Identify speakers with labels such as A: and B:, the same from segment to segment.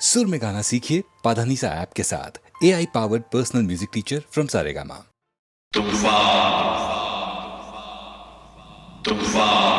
A: सुर में गाना सीखिए पाधानीसा ऐप के साथ। AI powered personal music teacher from Saregama.
B: तूफान तूफान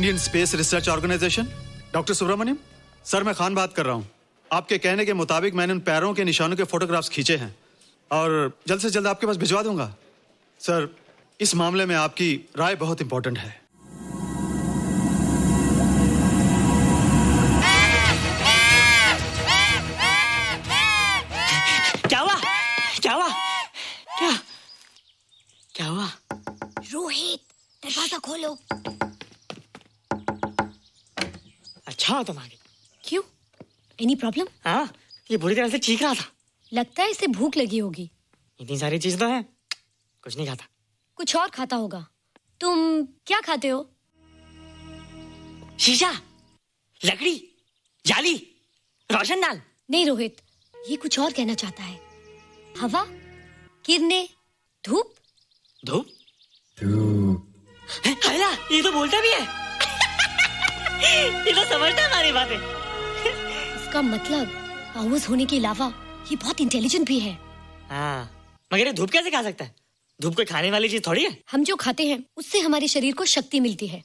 C: Indian Space Research Organisation. Doctor Subramaniam, sir मैं खान बात कर रहा हूँ। आपके कहने के मुताबिक मैंने उन पैरों के निशानों के फोटोग्राफ्स खींचे हैं और जल्द से जल्द आपके पास भिजवा दूंगा। सर, इस मामले में आपकी राय बहुत इंपॉर्टेंट है।
D: क्या हुआ? क्या हुआ? क्या क्या हुआ?
E: रोहित, दरवाजा खोलो।
D: अच्छा हो तुम आ गई।
E: क्यों? Any problem?
D: हाँ, ये बुरी तरह से चीख रहा था।
E: लगता है इसे भूख लगी होगी।
D: इतनी सारी चीज तो है, कुछ नहीं खाता।
E: कुछ और खाता होगा। तुम क्या खाते हो?
D: शीशा, लकड़ी, जाली, रोशनदान।
E: नहीं रोहित, ये कुछ और कहना चाहता है। हवा, किरणें, धूप।
D: धूप? हैला, ये तो बोलता भी है। ये तो समझता है हमारी बातें।
E: इसका मतलब पावर्स होने के अलावा ये बहुत इंटेलिजेंट भी है।
D: हाँ, मगर ये धूप कैसे खा सकता है? धूप कोई खाने वाली चीज थोड़ी है।
E: हम जो खाते हैं उससे हमारे शरीर को शक्ति मिलती है।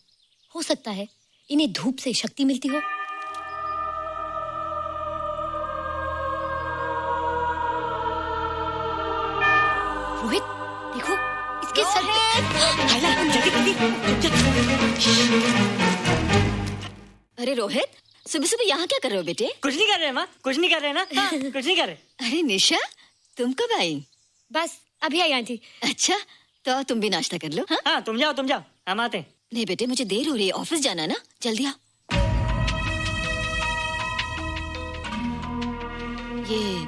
E: हो सकता है इन्हें धूप से शक्ति मिलती हो। रोहित, देखो इसके सर पे।
D: हैला, जल्दी जल्दी।
F: अरे रोहित, सुबह सुबह यहाँ क्या कर रहे हो बेटे?
D: कुछ नहीं कर रहे माँ, कुछ नहीं कर रहे ना। हाँ, कुछ नहीं कर रहे।
F: अरे निशा, तुम कब आई?
E: बस अभी आई आंटी।
F: अच्छा, तो तुम भी नाश्ता कर लो। हाँ,
D: हाँ, तुम जाओ, हम आते हैं।
F: नहीं बेटे, मुझे देर हो रही है, ऑफिस जाना है ना, जल्दी आओ। ये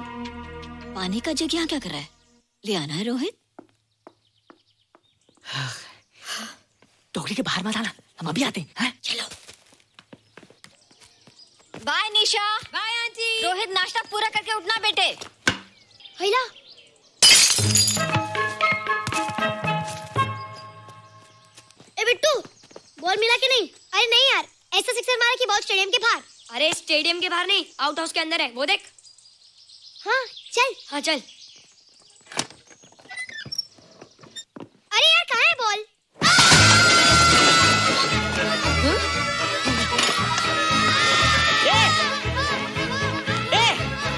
F: पानी का जग यहाँ क्या कर रहा है? ले आना है रोहित।
D: टोकरी के बाहर मत आना, हम अभी आते हैं। हाँ?
F: चलो। Bye Nisha.
E: Bye aunty.
F: Rohit, नाश्ता पूरा करके उठना बेटे।
E: हैला,
G: ए बिट्टू, बॉल मिला कि नहीं? अरे नहीं यार, ऐसा सिक्सर मारा कि बॉल स्टेडियम के बाहर।
E: अरे स्टेडियम के बाहर नहीं, आउट हाउस के अंदर है, वो देख।
G: हाँ चल।
E: हाँ चल।
G: अरे यार, कहाँ है बॉल?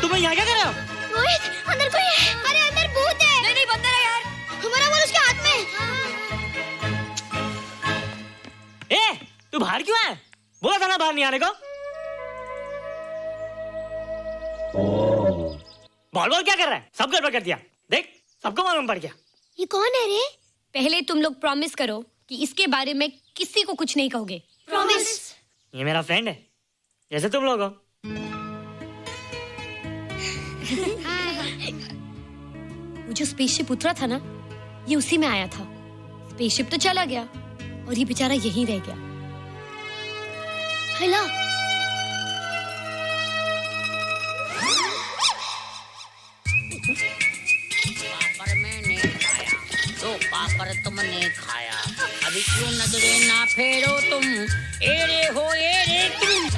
D: तुम यहाँ क्या कर रहे हो?
G: रोहित, अंदर कोई है। अरे अंदर भूत है।
E: नहीं बंदर है यार।
G: हमारा बॉल उसके हाथ में।
D: तू बाहर क्यों है? बोला था ना बाहर नहीं आने को। बॉल क्या कर रहा है? सब गड़बड़ कर दिया। देख, सबको मालूम पड़ गया।
G: ये कौन है रे?
E: पहले तुम लोग प्रॉमिस करो कि इसके बारे में किसी को कुछ नहीं कहोगे।
G: प्रॉमिस।
D: ये मेरा फ्रेंड है, जैसे तुम लोग हो।
E: वो जो स्पेसशिप उतरा था ना, ये उसी में आया था। स्पेसशिप तो चला गया और ये बेचारा यहीं रह गया।
G: हेलो।
H: पापड़ मैंने खाया, दो पापड़ तुमने खाया, अभी क्यों नजरे ना फेरो तुम, एरे हो एरे तुम।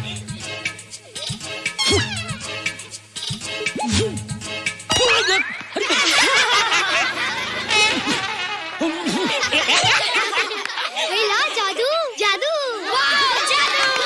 G: हेलो, जादू जादू। वाह, जादू।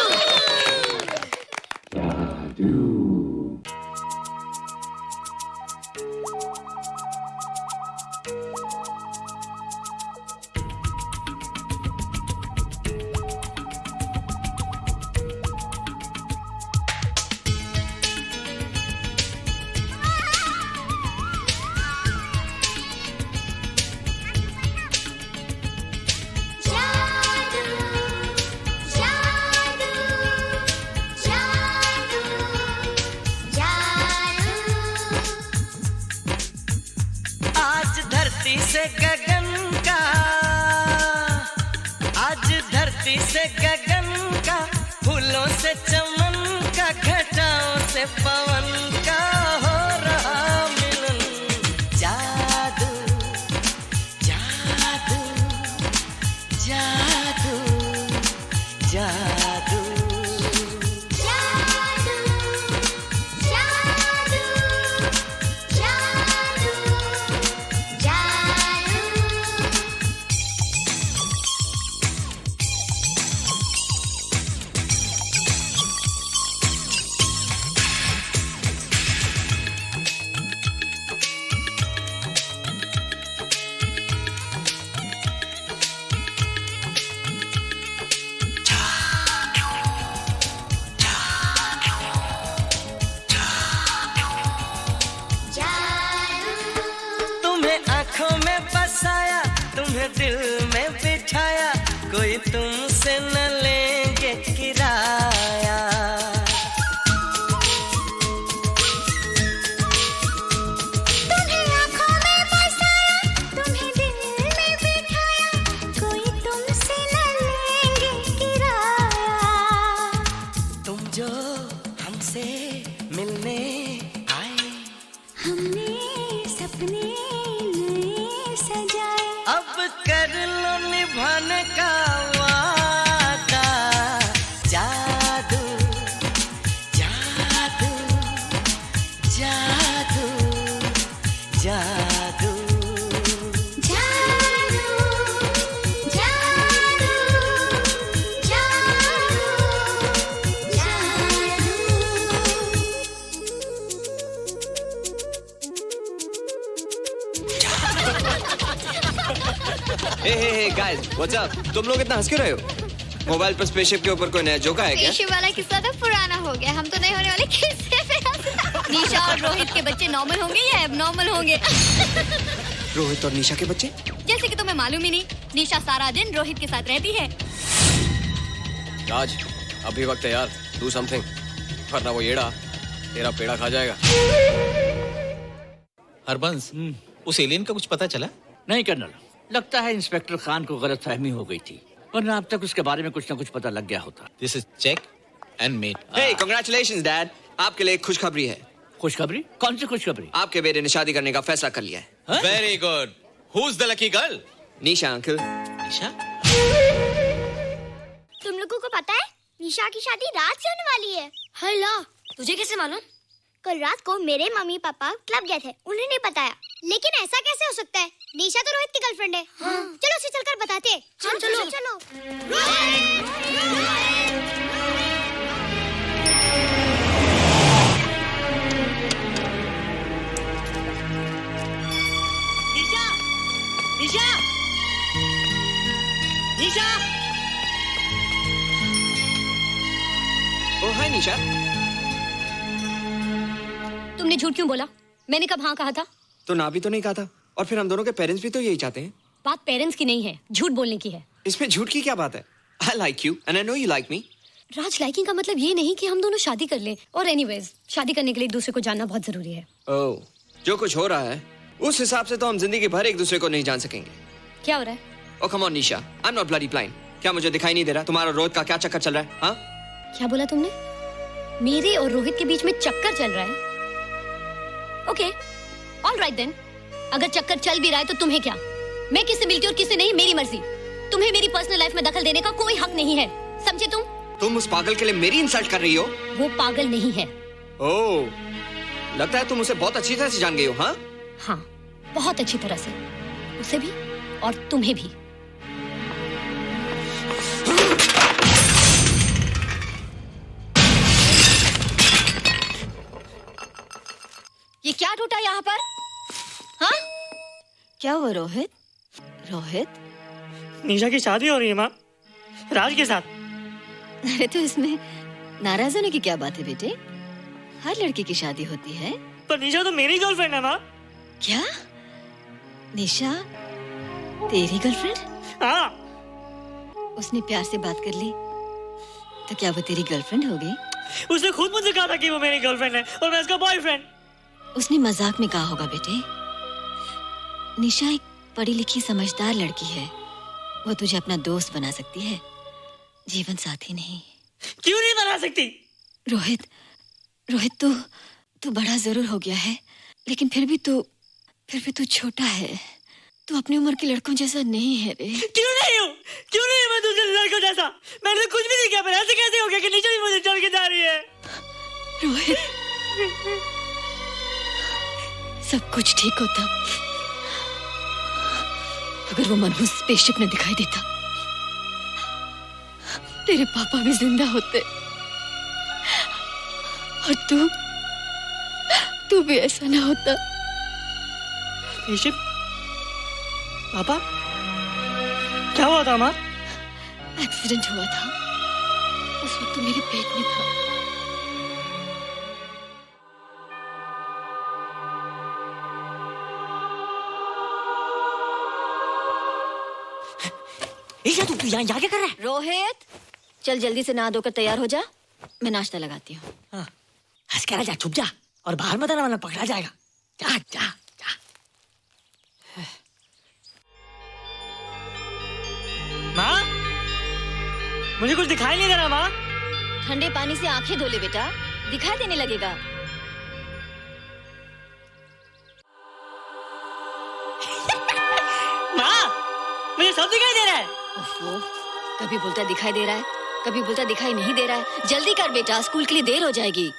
I: आज धरती से गगन का, आज धरती से गगन का, फूलों से चमन का, घटाओं से पवन का हो रहा मिलन। जादू जादू जादू जादू। कोई तुमसे न लेंगे किराया।
G: तुम्हें आँखों में बसाया, तुम्हें दिल में बिठाया, कोई तुमसे न लेंगे किराया।
I: तुम जो हमसे मिलने आए,
G: हमने सपने नए सजाए,
I: अब कर लो निभाने का वादा। जादू जादू जादू जादू
G: जादू जादू जादू
J: हे गाइस व्हाट्स अप? तुम लोग इतना हंस क्यों रहे हो? मोबाइल पर स्पेसशिप के ऊपर कोई नया जोक है क्या?
G: पेशे वाला किस्सा तो पुराना हो गया, हम तो नहीं होने वाले किस्से पे हंसना। निशा और रोहित के बच्चे नॉर्मल होंगे या एबनॉर्मल होंगे?
J: रोहित और निशा के बच्चे?
E: जैसे कि तुम्हें मालूम ही नहीं, निशा सारा दिन रोहित के साथ रहती है।
J: राज अभी वक्त है यार, डू समथिंग, वरना वो येड़ा तेरा पेड़ा खा जाएगा।
K: हरबंस, उस एलियन का कुछ पता चला?
D: नहीं कर्नल, लगता है इंस्पेक्टर खान को गलतफहमी हो गई थी, वरना अब तक उसके बारे में कुछ न कुछ पता लग गया होता।
K: This is check and mate.
J: Hey congratulations dad, आपके लिए एक खुशखबरी है।
D: खुशखबरी? कौन सी खुशखबरी?
J: आपके बेटे ने शादी करने का फैसला कर लिया है।
K: Very good. Who is the lucky girl?
J: Nisha uncle.
K: Nisha?
G: तुम लोगों को पता है निशा की शादी रात से होने वाली है।
E: हल्ला, तुझे कैसे मालूम?
G: कल रात को मेरे मम्मी पापा क्लब गए थे, उन्हें नहीं बताया। लेकिन ऐसा कैसे हो सकता है? निशा तो रोहित की गर्लफ्रेंड है। हाँ। चलो उसे चलकर बताते हैं। चलो चलो।
D: निशा! निशा! निशा!
J: ओ हाय निशा।
E: तुमने झूठ क्यों बोला? मैंने कब हाँ कहा था?
J: तो ना भी तो नहीं कहा था, और फिर हम दोनों के पेरेंट्स भी तो यही चाहते हैं।
E: बात पेरेंट्स की नहीं है, झूठ बोलने की है।
J: इसमें झूठ की क्या बात है? I like you and I know you like me.
E: Raj, liking का मतलब ये नहीं कि हम दोनों शादी कर लें। और एनीवेज, शादी करने के लिए एक दूसरे को जानना बहुत जरूरी है।
J: ओह, जो कुछ हो रहा है उस हिसाब से तो हम जिंदगी भर एक दूसरे को नहीं जान सकेंगे।
E: क्या हो रहा है?
J: Oh come on Nisha, I am not bloody blind. क्या मुझे दिखाई नहीं दे रहा तुम्हारा रोहित का क्या चक्कर चल रहा है? हाँ,
E: क्या बोला तुमने? मेरे और रोहित के बीच में चक्कर चल रहा है? Okay, all right then. अगर चक्कर चल भी रहा है तो तुम्हें क्या? मैं किससे मिलती हूँ और किससे नहीं, मेरी मर्जी। तुम्हें मेरी पर्सनल लाइफ में दखल देने का कोई हक नहीं है, समझे तुम?
J: तुम उस पागल के लिए मेरी इंसल्ट कर रही हो?
E: वो पागल नहीं है।
J: ओह, लगता है तुम उसे बहुत अच्छी तरह से जान गई हो। हाँ
E: हाँ, बहुत अच्छी तरह से, उसे भी और तुम्हें भी।
F: ये क्या टूटा यहाँ पर? हाँ? क्या हुआ रोहित? रोहित?
L: निशा की शादी हो रही है माँ, राज के साथ।
F: अरे तो इसमें नाराज होने की क्या बात है बेटे? हर लड़की की शादी होती है।
L: पर निशा तो मेरी गर्लफ्रेंड है माँ।
F: क्या? निशा तेरी गर्लफ्रेंड?
L: हाँ।
F: उसने प्यार से बात कर ली तो क्या वो तेरी गर्लफ्रेंड हो गई?
L: उसने खुद मुझे कहा था कि वो मेरी गर्लफ्रेंड है और मैं उसका बॉयफ्रेंड।
F: उसने मजाक में कहा होगा बेटे। निशा एक पढ़ी लिखी समझदार लड़की है, वो तुझे अपना दोस्त बना सकती है, जीवन साथी नहीं।
L: क्यों नहीं बना सकती?
F: रोहित, तू बड़ा जरूर हो गया है, लेकिन फिर भी तू छोटा है। तू अपनी उम्र के लड़कों जैसा नहीं है रे।
L: क्यों नहीं हूँ? क्यों नहीं मैं दूसरे लड़कों जैसा? मैंने तो कुछ भी नहीं किया, पर ऐसे कैसे हो गया कि निशा भी मुझे चल के जा रही है?
F: रोहित, सब कुछ ठीक होता अगर वो मनहूस स्पेसशिप न दिखाई देता। तेरे पापा भी जिंदा होते और तू भी ऐसा ना होता।
L: स्पेसशिप? पापा? क्या हुआ था माँ?
F: एक्सीडेंट हुआ था, उस वक्त तू मेरे पेट में था।
L: ईशा तू यहाँ क्या कर रहा है?
F: रोहित, चल जल्दी से नहा धोकर तैयार हो जा, मैं नाश्ता लगाती हूँ।
L: हंस कर जा, छुप जा और बाहर मत आना वरना पकड़ा जाएगा। जा जा जा। माँ, मुझे कुछ दिखाई नहीं दे रहा माँ।
F: ठंडे पानी से आंखें धो ले बेटा, दिखाई देने लगेगा।
L: माँ, मुझे सब दिखाई दे रहा है।
F: ओफो, कभी बोलता दिखाई दे रहा है, कभी बोलता दिखाई नहीं दे रहा है। जल्दी कर बेटा, स्कूल के लिए देर हो जाएगी।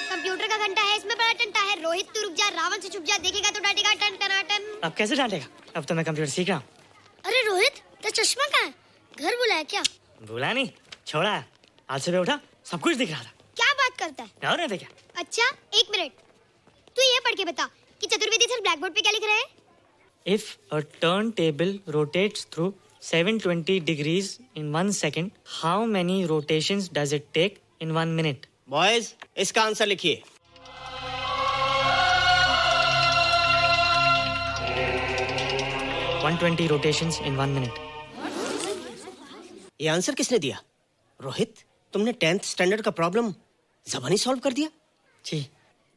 G: कंप्यूटर का घंटा है, इसमें बड़ा टंटा है। रोहित तू रुक जा, रावण से छुप जा, देखेगा तो डांटेगा टन टनाटन।
L: अब कैसे डांटेगा? अब तो मैं कंप्यूटर सीख रहा हूँ।
G: अरे रोहित, तेरा चश्मा कहाँ है? घर बुलाया क्या?
L: भूला नहीं, छोड़ा। आज सुबह उठा, सब कुछ दिख रहा था।
G: क्या बात करता है?
L: और नहीं तो क्या?
G: अच्छा, एक मिनट, तू ये पढ़ के बता कि चतुर्वेदी सर ब्लैक बोर्ड पे क्या लिख रहे हैं?
L: If a turntable rotates through 720 degrees in 1 second, how many rotations does it take in 1 minute?
M: Boys, इसका आंसर लिखिए।
L: One 120 rotations in 1 minute.
M: ये आंसर किसने दिया? रोहित, तुमने 10th स्टैंडर्ड का प्रॉब्लम ज़बानी सॉल्व कर दिया?
L: जी।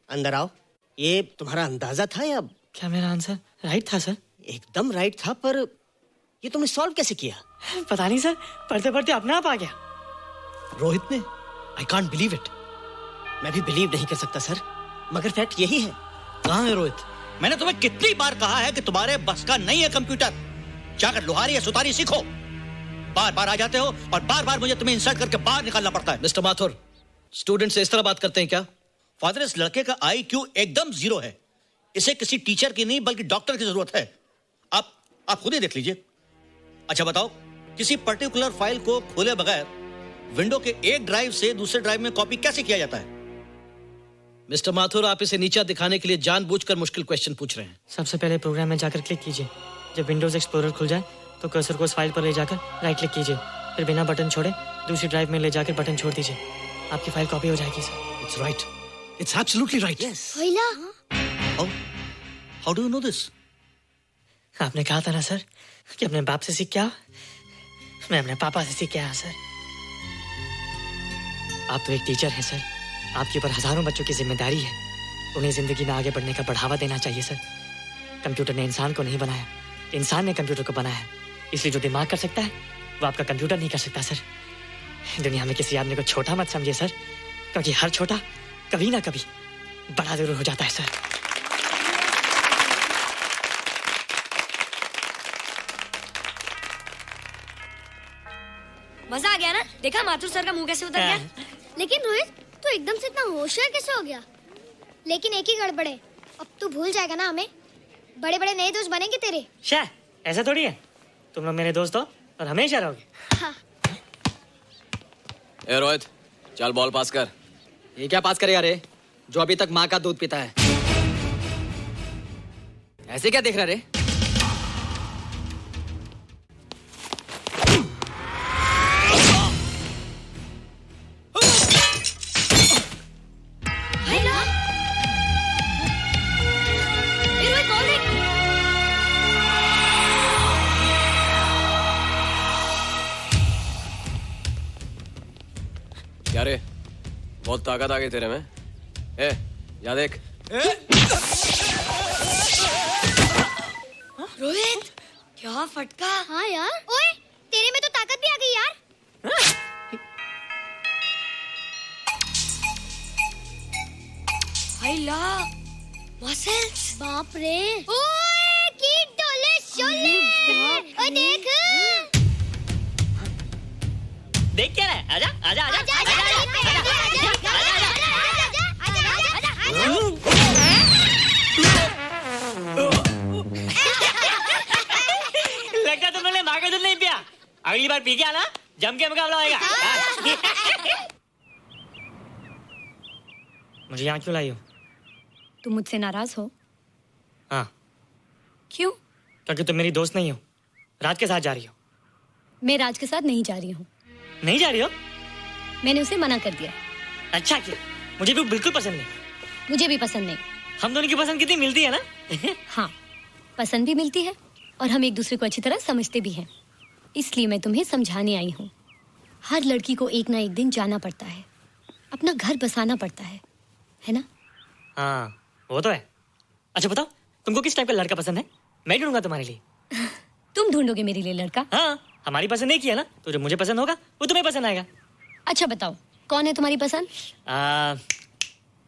M: अंदर आओ। ये तुम्हारा अंदाजा था या?
L: क्या मेरा आंसर राइट था सर?
M: एकदम राइट था, पर ये तुमने सॉल्व कैसे किया?
L: पता नहीं सर, पढ़ते पढ़ते अपने आप आ गया।
M: रोहित ने? I can't believe it. मैं भी बिलीव नहीं कर सकता सर, मगर फैक्ट यही है।
D: कहाँ है रोहित? मैंने तुम्हें कितनी बार कहा है कि तुम्हारे बस का नहीं है कंप्यूटर। जाकर लोहारी या सुतारी सीखो। बार बार आ जाते हो और बार बार मुझे तुम्हें इंसल्ट करके बाहर निकालना पड़ता है।
N: मिस्टर माथुर, स्टूडेंट से इस तरह बात करते हैं क्या?
D: फादर, इस लड़के का IQ एकदम 0 है। इसे किसी टीचर की नहीं बल्कि डॉक्टर की जरूरत है। आप खुद ही देख लीजिए। अच्छा बताओ, किसी पर्टिकुलर फाइल को खोले बगैर विंडो के एक ड्राइव से दूसरे ड्राइव में कॉपी कैसे किया जाता है?
N: मिस्टर माथुर, आप इसे नीचा दिखाने के लिए जानबूझकर मुश्किल क्वेश्चन पूछ रहे हैं।
L: सबसे पहले प्रोग्राम में जाकर क्लिक कीजिए। जब विंडोज एक्सप्लोरर खुल जाए तो कर्सर को उस फाइल पर ले जाकर राइट क्लिक कीजिए, फिर बिना बटन छोड़े दूसरी ड्राइव में ले जाकर बटन छोड़ दीजिए। आपकी फाइल कॉपी हो जाएगी sir.
N: It's right, it's absolutely right.
D: How do you know this?
L: आपने कहा था ना सर कि अपने बाप से सीख के आओ। मैं अपने पापा से सीख के आया सर। आप तो एक टीचर हैं सर, आपके ऊपर हजारों बच्चों की जिम्मेदारी है। उन्हें जिंदगी में आगे बढ़ने का बढ़ावा देना चाहिए सर। कंप्यूटर ने इंसान को नहीं बनाया, इंसान ने कंप्यूटर को बनाया। इसलिए जो दिमाग कर सकता है वो आपका कंप्यूटर नहीं कर सकता सर। दुनिया में किसी आदमी को छोटा मत समझिए सर, क्योंकि हर छोटा कभी ना कभी बड़ा जरूर हो जाता है सर।
G: मजा आ गया ना? देखा माथुर सर का मुंह कैसे उतर गया? लेकिन रोहित, तू एकदम से इतना होशियार कैसे हो गया? लेकिन एक ही गड़बड़ है, अब तू भूल जाएगा ना हमें। बड़े बड़े नए दोस्त बनेंगे तेरे।
L: शायद ऐसा थोड़ी है, तुम लोग मेरे दोस्त हो और हमेशा रहोगे।
G: हाँ।
J: ए रोहित, चल बॉल पास कर।
N: ये क्या पास करेगा रे, जो अभी तक माँ का दूध पीता है? ऐसे क्या देख रहा रे?
J: क्या रे, बहुत ताकत आ गई तेरे में। ए, या देख।
G: रोहित, क्या फटका। हाँ यार। ओए, तेरे में तो ताकत भी आ गई यार। हाय ला, मसल्स। बाप रे। ओए, कीट डोले शोले। ओए देख।
L: देख क्या है? आजा आजा आजा आजा आजा लगता तुम लोगों ने माँ का दूध नहीं पिया। अगली बार पी के आना, जम के मुकाबला होएगा। मुझे यहाँ क्यों लाई हो?
E: तुम मुझसे नाराज हो?
L: हाँ।
E: क्यों?
L: क्योंकि तुम मेरी दोस्त नहीं हो, राज के साथ जा रही हो।
E: मैं राज के साथ नहीं जा रही हूँ।
L: नहीं जा रही हो?
E: मैंने उसे मना कर दिया।
L: अच्छा किया, मुझे भी बिल्कुल पसंद नहीं।
E: मुझे भी पसंद नहीं।
L: हम दोनों की पसंद कितनी मिलती है ना?
E: हाँ, पसंद भी मिलती है और हम एक दूसरे को अच्छी तरह समझते भी हैं। इसलिए मैं तुम्हें समझाने आई हूँ। हर लड़की को एक ना एक दिन जाना पड़ता है, अपना घर बसाना पड़ता है ना?
L: हाँ वो तो है। अच्छा बताओ, तुमको किस टाइप का लड़का पसंद है? मैं ढूंढूंगा तुम्हारे लिए।
E: तुम ढूंढोगे मेरे लिए लड़का?
L: हाँ, हमारी पसंद एक ही है ना, तो जो मुझे पसंद होगा वो तुम्हें पसंद आएगा।
E: अच्छा बताओ, कौन है तुम्हारी पसंद?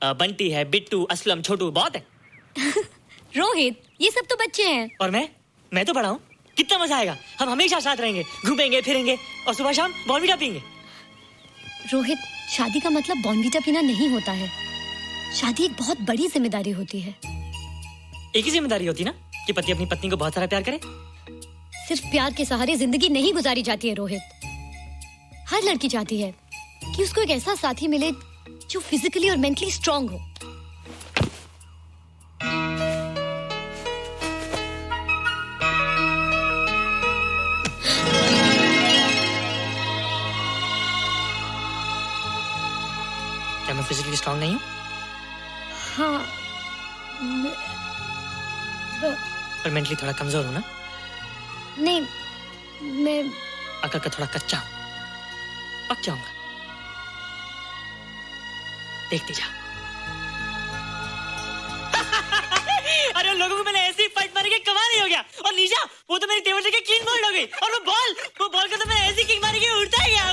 L: बंटी है, बिट्टू, असलम, छोटू, बहुत है।
E: रोहित, ये सब तो बच्चे हैं।
L: और मैं तो बड़ा हूँ। कितना मजा आएगा, हम हमेशा साथ रहेंगे, घूमेंगे फिरेंगे और सुबह शाम बॉर्नवीटा पीएंगे।
E: रोहित, शादी का मतलब बॉर्नवीटा पीना नहीं होता है। शादी एक बहुत बड़ी जिम्मेदारी होती है।
L: एक ही जिम्मेदारी होती है ना कि पति अपनी पत्नी को बहुत सारा प्यार करे।
E: सिर्फ प्यार के सहारे जिंदगी नहीं गुजारी जाती है रोहित। हर लड़की चाहती है कि उसको एक ऐसा साथी मिले जो फिजिकली और मेंटली स्ट्रांग हो।
L: क्या मैं फिजिकली स्ट्रांग नहीं हूँ?
E: हाँ,
L: पर मेंटली थोड़ा कमजोर हूँ ना?
E: नहीं, मैं
L: अकल का थोड़ा कच्चा हूँ, पक जाऊंगा। देखती जा। अरे उन लोगों को मैंने ऐसी फाइट मारी कि कमाल ही हो गया। और निशा, वो तो मेरी टेबल से क्लीन बोल्ड हो गई। और वो बॉल का तो मैंने ऐसी किक मारी कि उड़ता ही गया।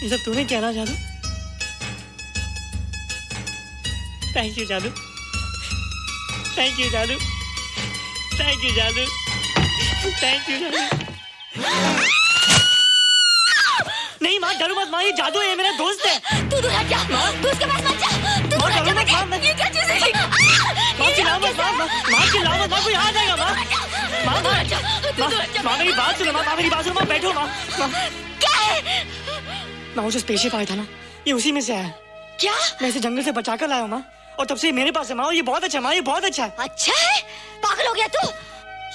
L: ये सब तूने क्या ना जादू? थैंक यू जादू। थैंक यू जादू। थैंक यू जादू। थैंक यू जादू। नहीं माँ, डरो मत माँ, ये जादू है, मेरा दोस्त है।
E: तू दूर हट जा, तू उसके पास मत जा। तू दूर हट जा बेटा। ये क्या चीज़ है?
L: माँ चिल्लाओ मत, माँ कोई आ जाएगा। माँ मेरी बात सुनो, माँ बैठो। माँ
E: क्या है?
L: माँ वो जो स्पेसशिप आया था ना, ये उसी में से आया।
E: क्या?
L: मैं इसे जंगल से बचा कर लाया हूँ माँ, और तब से मेरे पास है माँ। ये बहुत अच्छा है माँ, ये बहुत अच्छा है।
E: अच्छा है? पागल हो गया तू?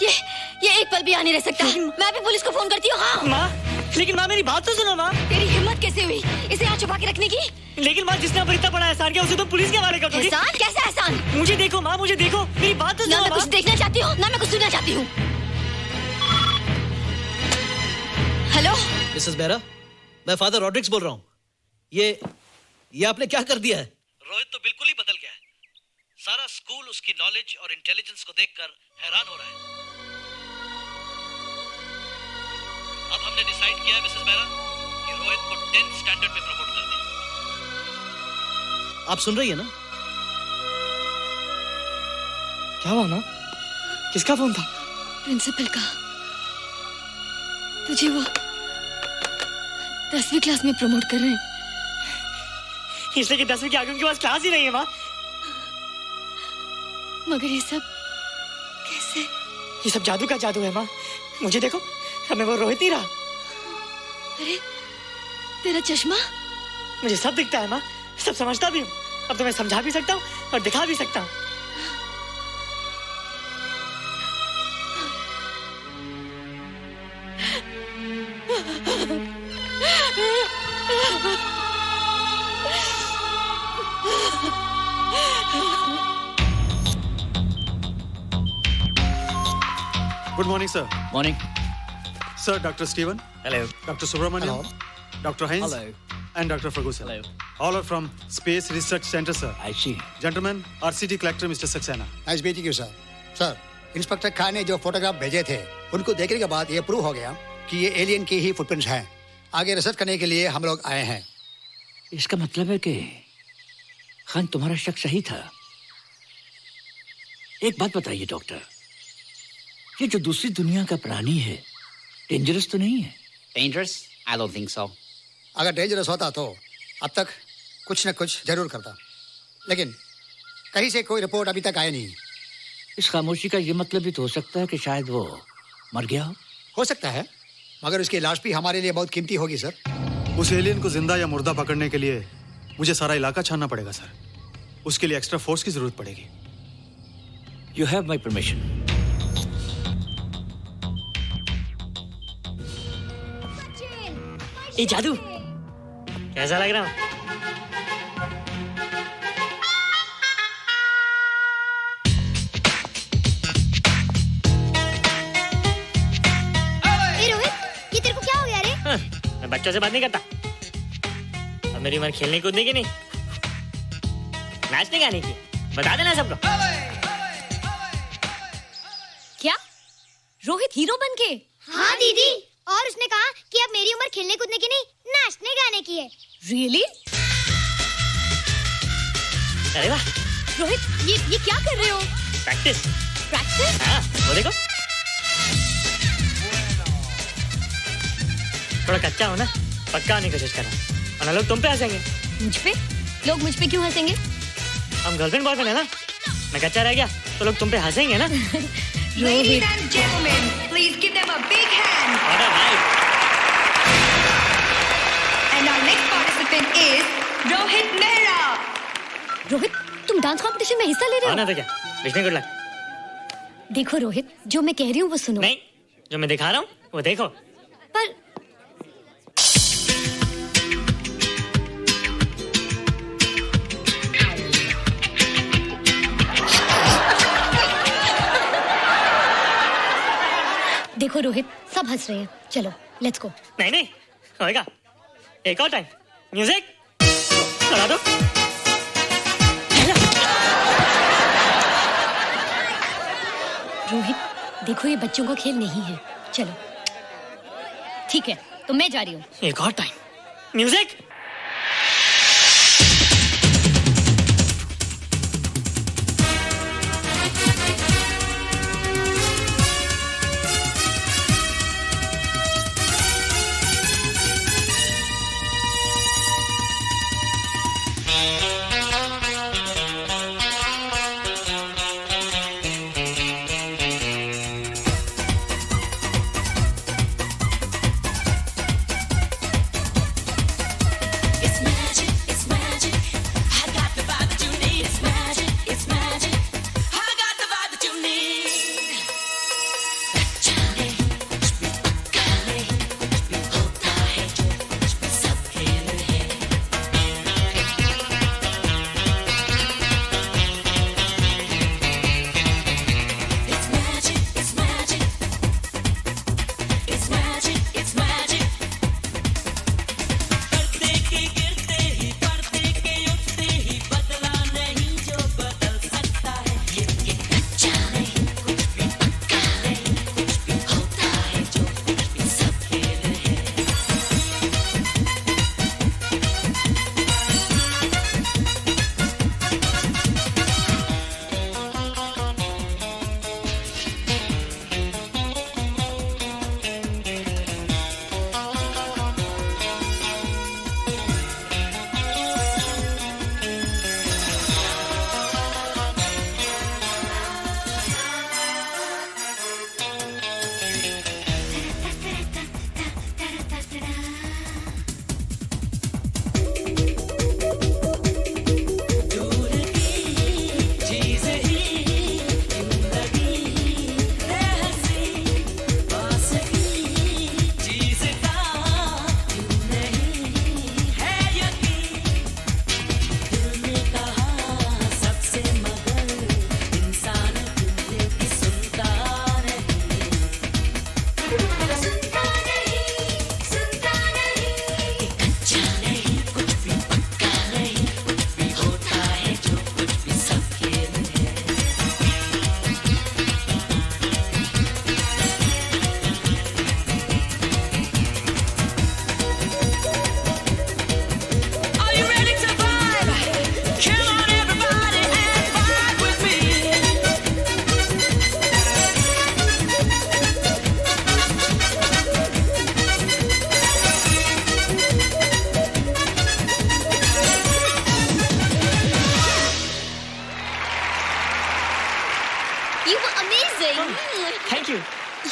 E: ये एक पल भी यहाँ नहीं रह सकता। मैं भी पुलिस को फोन करती हूँ। हाँ
L: माँ, लेकिन माँ मेरी बात तो सुनो माँ।
E: तेरी हिम्मत कैसे हुई इसे यहाँ छुपा के रखने की?
L: लेकिन माँ, जिसने इतना बड़ा एहसान किया उसे तो पुलिस के हवाले कर दोगी।
E: एहसान? कैसा एहसान?
L: मुझे देखो माँ, मुझे देखो, मेरी बात तो सुनो।
E: ना मैं कुछ देखना चाहती हूँ, ना मैं कुछ सुनना चाहती हूँ। हेलो
N: मिसेस बेरा, मैं फादर रॉड्रिक्स बोल रहा हूँ। ये आपने क्या कर दिया है? रोहित तो बिल्कुल ही बदल गया है। सारा स्कूल उसकी नॉलेज और इंटेलिजेंस को देखकर हैरान हो रहा है। अब हमने डिसाइड किया है मिसेस बेरा कि रोहित को 10th स्टैंडर्ड में प्रमोट कर दें। आप सुन रही है ना?
L: क्या हुआ माँ? किसका फोन था?
E: प्रिंसिपल का। तुझे वो 10वीं क्लास में प्रमोट कर रहे हैं।
L: इसलिए कि 10वीं के आगे उनके पास क्लास ही नहीं है माँ।
E: मगर ये सब कैसे?
L: ये सब जादू का जादू है माँ। मुझे देखो, अब मैं वो रोहित नहीं रहा।
E: अरे तेरा चश्मा?
L: मुझे सब दिखता है माँ, सब समझता भी हूँ। अब तो मैं समझा भी सकता हूँ और दिखा भी सकता हूँ।
C: Good morning sir.
K: Morning
C: sir, doctor Steven,
K: hello,
C: doctor Subramaniam, doctor Heinz, and Dr. Ferguson.
K: Hello.
C: All are from Space Research Center, sir.
K: I see.
C: Gentlemen, RCT collector Mr. Saxena.
O: Nice meeting you sir. Sir, inspector Khan ने जो photograph भेजे थे, उनको देखने के बाद ये prove हो गया कि ये एलियन की ही फुटप्रिंट्स हैं। आगे रिसर्च करने के लिए हम लोग आए हैं।
P: इसका मतलब है कि खान, तुम्हारा शक सही था। एक बात बताइए डॉक्टर, ये जो दूसरी दुनिया का प्राणी है, डेंजरस तो नहीं है?
H: Dangerous? I don't think so.
O: अगर डेंजरस होता तो अब तक कुछ न कुछ जरूर करता, लेकिन कहीं से कोई रिपोर्ट अभी तक आई नहीं।
P: इस खामोशी का ये मतलब भी तो हो सकता है कि शायद वो मर गया
O: हो सकता है, मगर उसकी लाश भी हमारे लिए बहुत कीमती होगी सर।
C: उस एलियन को जिंदा या मुर्दा पकड़ने के लिए मुझे सारा इलाका छानना पड़ेगा सर। उसके लिए एक्स्ट्रा फोर्स की जरूरत पड़ेगी।
P: You have my permission.
L: ये जादू कैसा लग रहा हूँ? बच्चों से बात नहीं करता। अब मेरी उम्र खेलने कूदने की नहीं, नाचने गाने की। बता देना सबको।
E: क्या रोहित हीरो बन के?
G: हाँ दीदी, और उसने कहा कि अब मेरी उम्र खेलने कूदने की नहीं, नाचने गाने की है।
E: रियली?
L: अरे वाह
E: रोहित, ये क्या कर रहे हो?
L: प्रैक्टिस।
E: प्रैक्टिस?
L: हाँ, वो देखो थोड़ा कच्चा हो ना, पक्का होने की कोशिश करना, वरना लोग तुम पे हंसेंगे।
E: मुझ पे? लोग मुझ पे क्यों हंसेंगे?
L: हम गर्लफ्रेंड बॉयफ्रेंड है ना, मैं कच्चा रह गया तो लोग तुम पे हंसेंगे ना।
Q: Ladies and gentlemen, please give them a big hand.
L: All right.
Q: And our next participant is Rohit Mehra.
E: Rohit, तुम डांस कंपटीशन में हिस्सा ले रहे हो?
L: ना तो क्या, विश मी गुड लक।
E: देखो रोहित, जो मैं कह रही हूँ वो सुनो।
L: नहीं, जो मैं दिखा रहा हूँ वो देखो।
E: पर देखो रोहित, सब हंस रहे हैं। चलो लेट्स गो।
L: नहीं नहीं होएगा, एक और टाइम। म्यूजिक चला दो।
E: रोहित देखो, ये बच्चों का खेल नहीं है। चलो ठीक है, तो मैं जा रही हूँ।
L: एक और time. Music.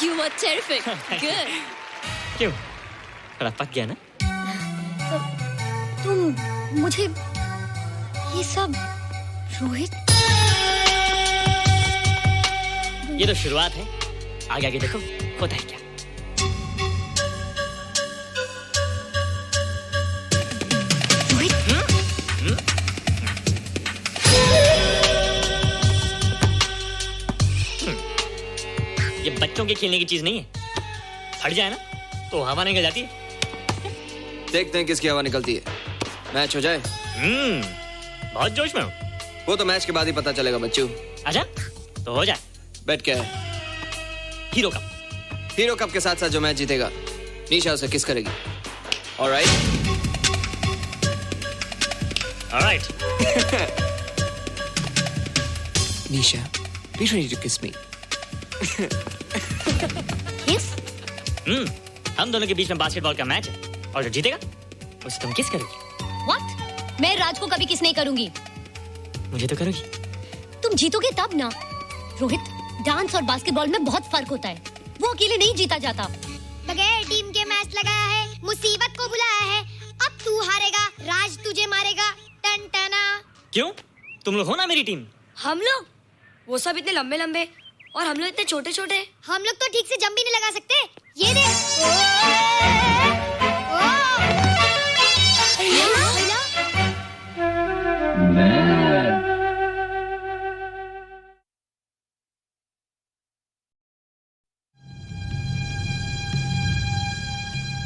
E: You were terrific. Good.
L: क्यों? थोड़ा पक गया ना?
E: तुम मुझे ये सब रोहित,
L: ये तो शुरुआत है, आगे आगे देखो होता है क्या। ये बच्चों के खेलने की चीज नहीं है, फट जाए ना तो हवा निकल जाती है।
J: देखते हैं किसकी हवा निकलती है। मैच हो जाए।
L: बहुत जोश में हूँ।
J: वो तो मैच के बाद ही पता चलेगा बच्चू।
L: अच्छा तो हो जाए।
J: बेट क्या है?
L: Hero cup.
J: हीरो कप के साथ साथ जो मैच जीतेगा निशा उसे किस करेगी। Alright.
L: Alright.
J: Nisha, be ready to kiss me.
E: किस?
L: हम दोनों के बीच में बास्केटबॉल का मैच है और जो जीतेगा उसे तुम किस करोगी।
E: What? मैं राज को कभी किस नहीं करूंगी।
L: मुझे तो करोगी।
E: तुम जीतोगे तब ना। रोहित, डांस और बास्केटबॉल में बहुत फर्क होता है। वो अकेले नहीं जीता जाता।
G: बगैर टीम के मैच लगाया है, मुसीबत को बुलाया है। अब तू हारेगा, राज तुझे मारेगा। टन टना।
L: क्यों? तुम लोग हो ना मेरी टीम।
R: हम लोग? वो सब इतने लंबे लंबे और हम लोग इतने छोटे छोटे।
G: हम लोग तो ठीक से जंप भी नहीं लगा सकते। ये देख।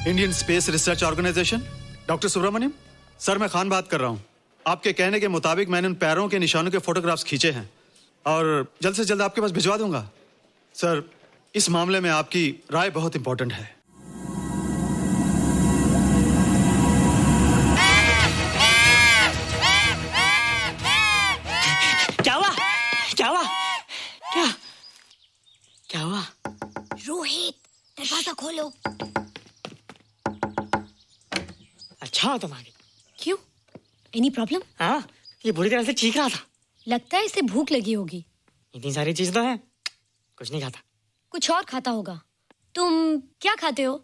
C: Indian Space Research Organisation, doctor Subramaniam. Sir, मैं खान बात कर रहा हूँ। आपके कहने के मुताबिक मैंने उन पैरों के निशानों के फोटोग्राफ्स खींचे हैं और जल्द से जल्द आपके पास भिजवा दूंगा। सर, इस मामले में आपकी राय बहुत इंपॉर्टेंट है।
L: क्या हुआ? क्या हुआ? क्या हुआ?
E: रोहित, दरवाजा खोलो।
L: अच्छा तुम आ गई।
E: क्यों? Any problem?
L: हाँ, ये बुरी तरह से चीख रहा था।
E: लगता है इसे भूख लगी होगी।
L: इतनी सारी चीज तो है, कुछ नहीं खाता।
E: कुछ और खाता होगा। तुम क्या खाते हो?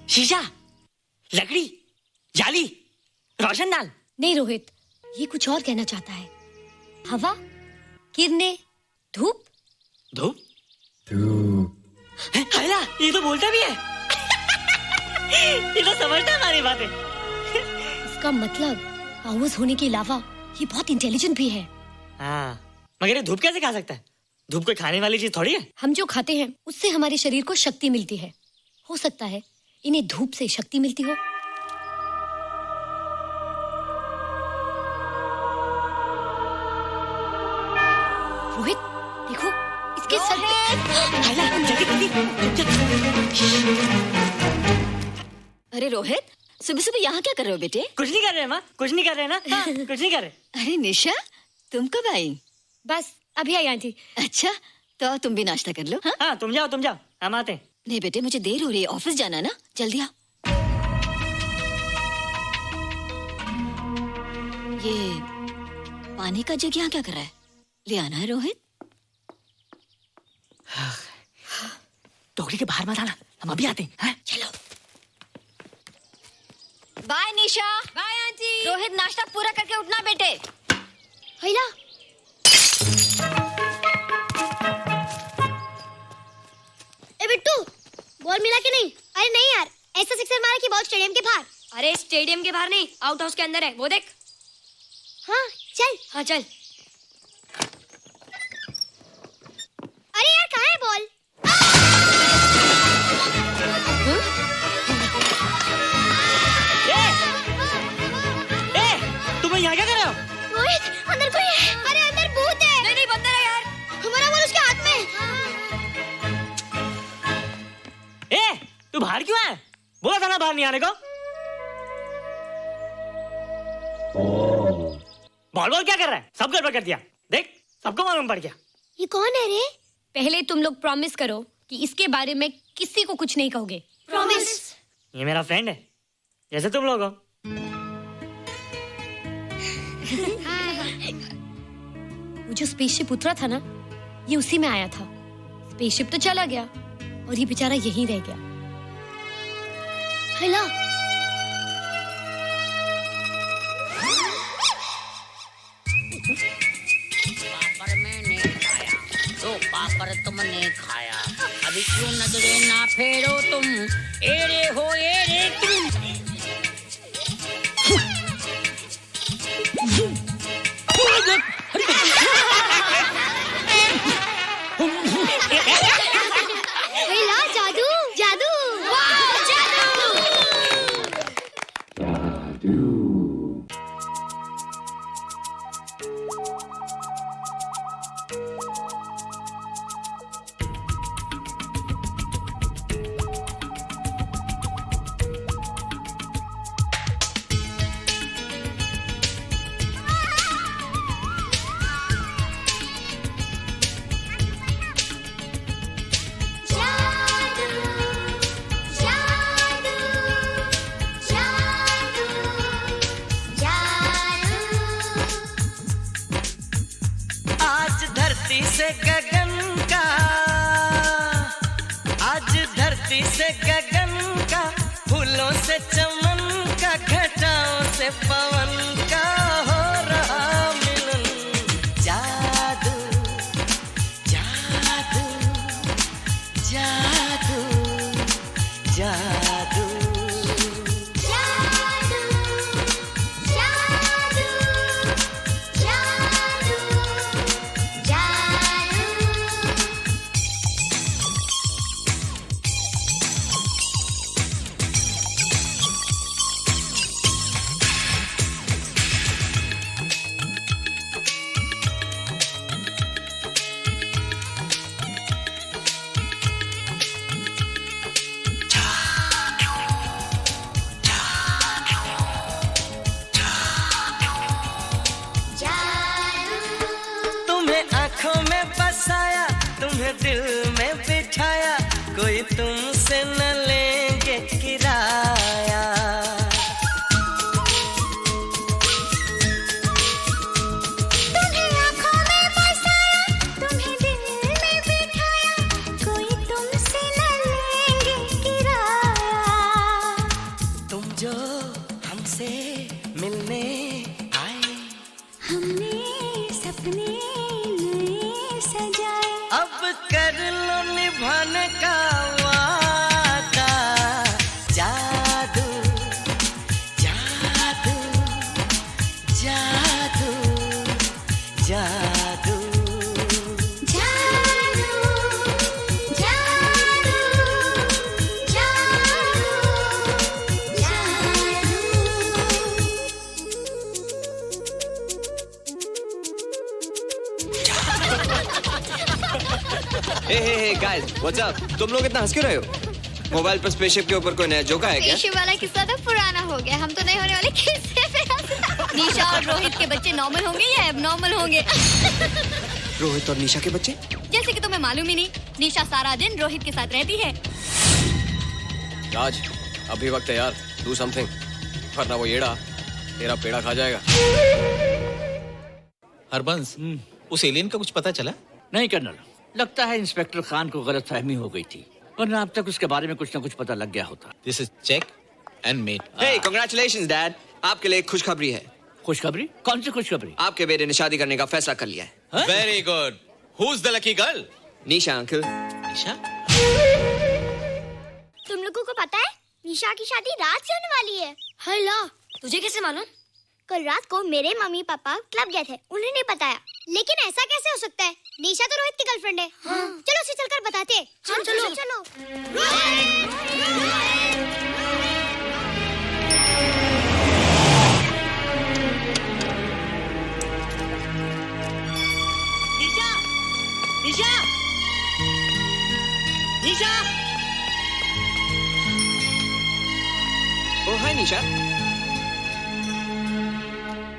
L: शीशा, लकड़ी, जाली, रोशनदान।
E: नहीं रोहित, ये कुछ और कहना चाहता है। हवा, किरणें, धूप।
L: धूप? हैला, ये तो बोलता भी है। ये तो समझता है हमारी बातें।
E: इसका मतलब पावर्स होने के अलावा ये बहुत इंटेलिजेंट भी है।
L: हाँ, मगर ये धूप कैसे खा सकता है? धूप कोई खाने वाली चीज थोड़ी है।
E: हम जो खाते हैं उससे हमारे शरीर को शक्ति मिलती है। हो सकता है इन्हें धूप से शक्ति मिलती हो। रोहित, देखो इसके सर
F: अरे रोहित, सुबह सुबह यहाँ क्या कर रहे हो बेटे?
L: कुछ नहीं कर रहे माँ, कुछ नहीं कर रहे ना। हाँ, कुछ नहीं कर रहे।
F: अरे निशा, तुम कब आई?
E: बस अभी आई आंटी।
F: अच्छा, तो तुम भी नाश्ता कर लो।
L: हाँ, तुम जाओ, हम आते हैं।
F: नहीं बेटे, मुझे देर हो रही है, ऑफिस जाना ना, जल्दी आओ। ये पानी का जग यहाँ क्या कर रहा है? ले आना है रोहित।
L: टोकरी के बाहर मत आना, हम अभी आते हैं।
F: चलो। Bye Nisha.
R: Bye aunty.
F: Rohit, नाश्ता पूरा करके उठना बेटे।
G: हैला। ए बिट्टू, बॉल मिला कि नहीं? अरे नहीं यार, ऐसा सिक्सर मारा कि बॉल स्टेडियम के बाहर।
R: अरे स्टेडियम के बाहर नहीं, आउट हाउस के अंदर है, वो देख।
G: हाँ चल।
R: हाँ चल।
G: अरे यार, कहाँ है बॉल?
L: तुम यहाँ क्या कर रहे हो?
G: रोहित, अंदर कोई है। अरे अंदर भूत है।
R: नहीं बंदर है यार।
G: हमारा बॉल उसके हाथ में।
L: तू बाहर क्यों है? बोला था ना बाहर नहीं आने को। बॉल क्या कर रहा है? सब गड़बड़ कर दिया। देख, सबको मालूम पड़ गया।
G: ये कौन है रे?
E: पहले तुम लोग प्रॉमिस करो कि इसके बारे में किसी को कुछ नहीं कहोगे।
G: प्रॉमिस।
L: ये मेरा फ्रेंड है, जैसे तुम लोग हो।
E: वो जो स्पेसशिप उतरा था ना, ये उसी में आया था। स्पेसशिप तो चला गया और ये बेचारा यहीं रह गया।
G: हेलो।
H: पापड़ मैंने खाया, दो पापड़ तुमने खाया, अभी क्यों नजरे ना फेरो तुम, एरे हो एरे तुम।
G: हेला, जादू जादू। वाह, जादू।
I: गगन का, आज धरती से गगन का, फूलों से चमन का, घटाओं से पवन का हो रहा मिलन। जादू जादू जादू जादू तुम्हें दिल में बिठाया, कोई तुमसे न लेंगे किराया।
G: तुम्हें आँखों में बसाया, तुम्हें दिल में बिठाया, कोई तुमसे न लेंगे किराया।
I: तुम जो हमसे मिलने आए,
G: हमने सपने सजाए,
I: अब कर लो निभाने का वादा। जादू जादू जादू जादू
J: हे गाइस, व्हाट्स अप? तुम लोग इतना हंस क्यों रहे हो? मोबाइल पर स्पेसशिप के ऊपर कोई नया जोक है क्या?
E: स्पेसशिप वाला किस्सा तो पुराना हो गया, हम तो नहीं होने वाले किस्से पे हंसना। निशा और रोहित के बच्चे नॉर्मल होंगे या एबनॉर्मल होंगे?
J: रोहित और निशा के बच्चे?
E: जैसे कि तुम्हें मालूम ही नहीं, निशा सारा दिन रोहित के साथ रहती है।
J: राज, अभी वक्त है यार, डू समथिंग, वरना वो येड़ा तेरा पेड़ा खा जाएगा।
K: हरबंस, उस एलियन का कुछ पता चला?
P: नहीं कर्नल, लगता है इंस्पेक्टर खान को गलतफहमी हो गई थी, वरना अब तक उसके बारे में कुछ न कुछ पता लग गया होता।
K: This is check and mate.
J: Hey, congratulations dad, आपके लिए एक खुशखबरी है।
P: खुशखबरी? कौन सी खुशखबरी?
J: आपके बेटे ने शादी करने का फैसला कर लिया है।
K: Very good. Who is the lucky girl?
J: Nisha uncle.
K: Nisha?
G: तुम लोगों को पता है निशा की शादी रात से होने वाली है।
R: हाय ला, तुझे कैसे मालूम?
G: कल रात को मेरे मम्मी पापा क्लब गए थे, उन्होंने बताया। लेकिन ऐसा कैसे हो सकता है? निशा तो रोहित की गर्लफ्रेंड है। हाँ। चलो उसे चलकर बताते हैं। चलो चलो
L: निशा, निशा, निशा।
J: ओ हाय निशा।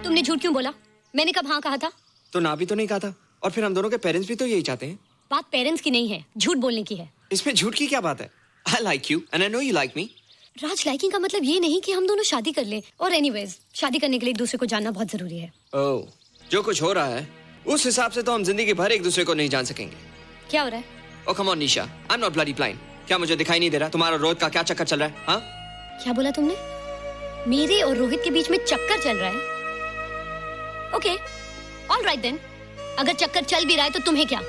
E: तुमने झूठ क्यों बोला? मैंने कब हाँ कहा था?
J: तो ना भी तो नहीं कहा था, और फिर हम दोनों के पेरेंट्स भी तो यही चाहते हैं।
E: बात पेरेंट्स की नहीं है, झूठ बोलने की है।
J: इसमें झूठ की क्या बात है? I like you and I know you like me.
E: Raj, liking का मतलब ये नहीं कि हम दोनों शादी कर लें। और एनीवेज, शादी करने के लिए एक दूसरे को जानना बहुत जरूरी है।
J: ओह, जो कुछ हो रहा है उस हिसाब से तो हम जिंदगी भर एक दूसरे को नहीं जान सकेंगे।
E: क्या हो रहा है?
J: Oh come on Nisha, I'm not bloody blind. क्या मुझे दिखाई नहीं दे रहा तुम्हारा रोहित का क्या चक्कर चल रहा है? हाँ?
E: क्या बोला तुमने? मेरे और रोहित के बीच में चक्कर चल रहा है? Okay, all right then. अगर चक्कर चल भी रहा है तो तुम्हें क्या?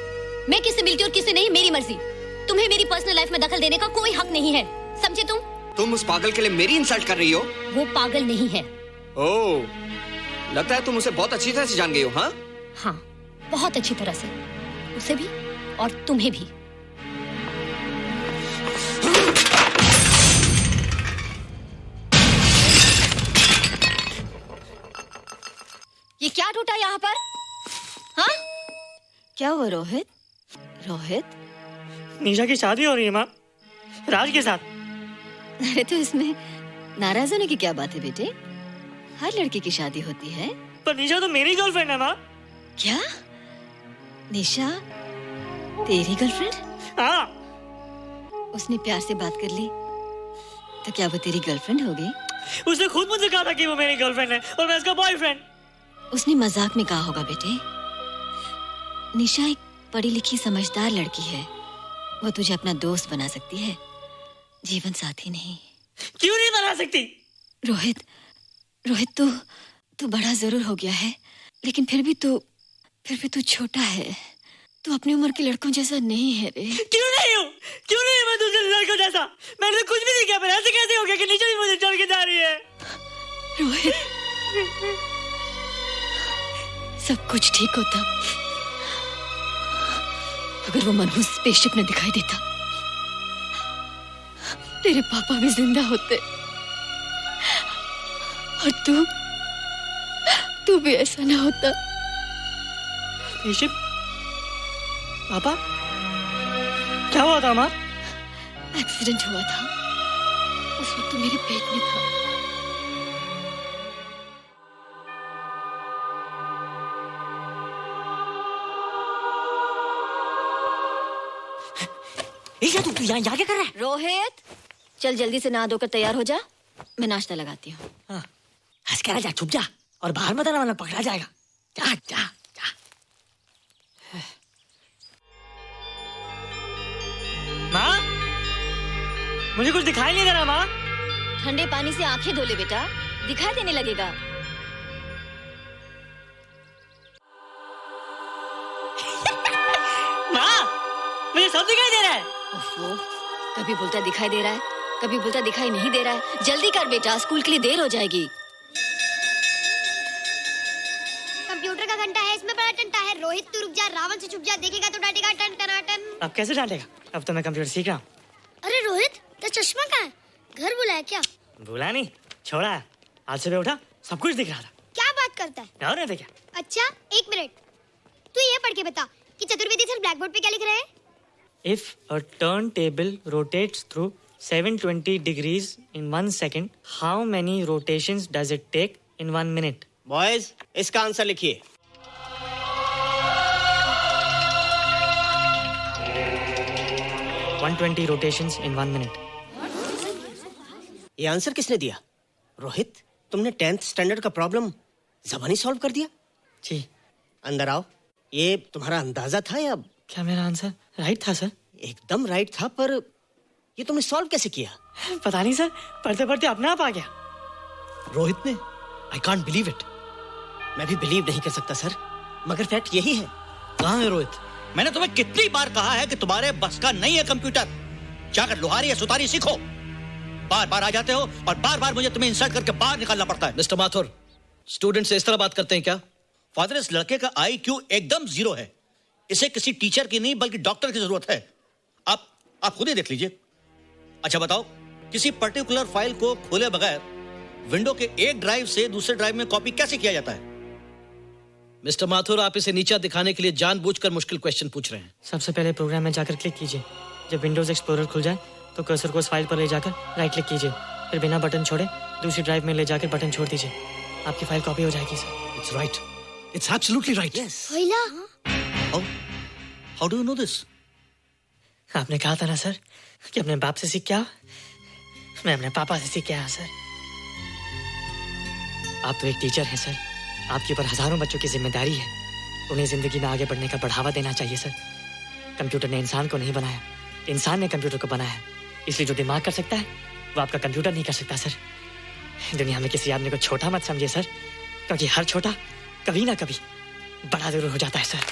E: मैं किससे मिलती हूँ और किससे नहीं, मेरी मर्जी। तुम्हें मेरी पर्सनल लाइफ में दखल देने का कोई हक नहीं है, समझे तुम?
J: तुम उस पागल के लिए मेरी इंसल्ट कर रही हो?
E: वो पागल नहीं है।
J: ओह, लगता है तुम उसे बहुत अच्छी तरह से जान गई हो। हाँ?
E: हाँ, बहुत अच्छी तरह से, उसे भी और तुम्हें भी। ये क्या टूटा यहाँ पर? हाँ?
F: क्या हुआ रोहित? रोहित?
L: निशा की शादी हो रही है माँ, राज के साथ।
F: अरे तो इसमें नाराज होने की क्या बात है बेटे? हर लड़की की शादी होती है।
L: पर निशा तो मेरी गर्लफ्रेंड है माँ।
F: क्या? निशा तेरी गर्लफ्रेंड?
L: हाँ।
F: उसने प्यार से बात कर ली तो क्या वो तेरी गर्लफ्रेंड हो गई?
L: उसने खुद मुझे कहा था कि वो मेरी गर्लफ्रेंड है और मैं उसका बॉयफ्रेंड।
F: उसने मजाक में कहा होगा बेटे। निशा एक पढ़ी लिखी समझदार लड़की है। वो तुझे अपना दोस्त बना सकती है, जीवन साथी नहीं।
L: क्यों नहीं बना सकती?
F: रोहित, तू बड़ा जरूर हो गया है, लेकिन फिर भी तू छोटा है। तू अपनी उम्र के लड़कों जैसा नहीं है रे।
L: क्यों नहीं हूँ? क्यों नहीं मैं दूसरे लड़कों जैसा? मैंने कुछ भी नहीं किया, पर ऐसे कैसे हो गया कि नीचे भी मुझे चढ़ के जा रही है?
F: रोहित, सब कुछ ठीक होता अगर वो मनहूस स्पेसशिप न दिखाई देता। तेरे पापा भी जिंदा होते और तू भी ऐसा ना होता।
L: स्पेसशिप? पापा? क्या हुआ था माँ?
F: एक्सीडेंट हुआ था, उस वक्त तू मेरे पेट में था।
L: तू यहाँ क्या कर रहा है?
F: रोहित, चल जल्दी से नहा धोकर तैयार हो जा, मैं नाश्ता लगाती हूँ।
L: हंस कर जा, छुप जा और बाहर मत आना वरना पकड़ा जाएगा। जा जा जा। माँ, मुझे कुछ दिखाई नहीं दे रहा माँ।
F: ठंडे पानी से आंखें धो ले बेटा, दिखाई देने लगेगा।
L: माँ, मुझे सब दिखाई दे रहा है।
F: कभी बोलता दिखाई दे रहा है, कभी बोलता दिखाई नहीं दे रहा है। जल्दी कर बेटा, स्कूल के लिए देर हो जाएगी।
G: कंप्यूटर का घंटा है, इसमें बड़ा टंटा है। रोहित तू रुक जा, रावण से छुप जा, देखेगा तो डांटेगा टन टनाटन।
L: अब कैसे डांटेगा? अब तो मैं कंप्यूटर सीख रहा हूँ।
G: अरे रोहित, तेरा चश्मा कहाँ है? घर बुलाया क्या?
L: भूला नहीं, छोड़ा। आज सुबह उठा, सब कुछ दिख रहा था।
G: क्या बात करता है?
L: और नहीं तो क्या?
G: अच्छा, एक मिनट, तू ये पढ़ के बता कि चतुर्वेदी सर ब्लैक बोर्ड पे क्या लिख रहे हैं?
L: If a turntable rotates through 720 degrees in 1 second, how many rotations does it take in 1 minute?
M: Boys, इसका आंसर लिखिए।
L: $120 rotations in 1 minute.
M: ये आंसर किसने दिया? रोहित, तुमने 10th स्टैंडर्ड का प्रॉब्लम ज़बानी सॉल्व कर दिया?
L: जी।
M: अंदर आओ। ये तुम्हारा अंदाजा था या?
L: क्या मेरा आंसर राइट था सर?
M: एकदम राइट था, पर ये तुमने सॉल्व कैसे किया?
L: पता नहीं सर, पढ़ते पढ़ते अपने आप आ गया।
N: रोहित ने, आई कांट बिलीव इट।
M: मैं भी बिलीव नहीं कर सकता सर, मगर फैक्ट यही है।
N: कहाँ है रोहित?
D: मैंने तुम्हें कितनी बार कहा है कि तुम्हारे बस का नहीं है कंप्यूटर। जाकर लोहारी या सुतारी सीखो। बार बार आ जाते हो और बार बार मुझे तुम्हें इंसल्ट करके बाहर निकालना पड़ता है।
N: मिस्टर माथुर, स्टूडेंट से इस तरह बात करते हैं क्या?
D: फादर, इस लड़के का IQ एकदम 0 है। इसे किसी टीचर की नहीं बल्कि डॉक्टर की जरूरत है। आप खुद ही देख लीजिए। अच्छा बताओ, किसी पर्टिकुलर फाइल को खोले बगैर विंडो के एक ड्राइव से दूसरे ड्राइव में कॉपी कैसे किया जाता है?
N: मिस्टर माथुर, आप इसे नीचा दिखाने के लिए जानबूझकर मुश्किल क्वेश्चन पूछ रहे हैं।
L: सबसे पहले प्रोग्राम में जाकर क्लिक कीजिए। जब विंडोज एक्सप्लोरर खुल जाए तो कर्सर को उस फाइल पर ले जाकर राइट क्लिक कीजिए, फिर बिना बटन छोड़े दूसरी ड्राइव में ले जाकर बटन छोड़ दीजिए। आपकी फाइल कॉपी हो जाएगी sir.
N: It's right, it's absolutely right.
D: How do you know this?
L: आपने कहा था ना सर कि अपने बाप से सीख के आओ। मैं अपने पापा से सीख के आया सर। आप तो एक टीचर हैं सर, आपके ऊपर हजारों बच्चों की जिम्मेदारी है। उन्हें जिंदगी में आगे बढ़ने का बढ़ावा देना चाहिए सर। कंप्यूटर ने इंसान को नहीं बनाया, इंसान ने कंप्यूटर को बनाया है। इसलिए जो दिमाग कर सकता है वो आपका कंप्यूटर नहीं कर सकता सर। दुनिया में किसी आदमी को छोटा मत समझिए सर, क्योंकि हर छोटा कभी ना कभी बड़ा जरूर हो जाता है सर।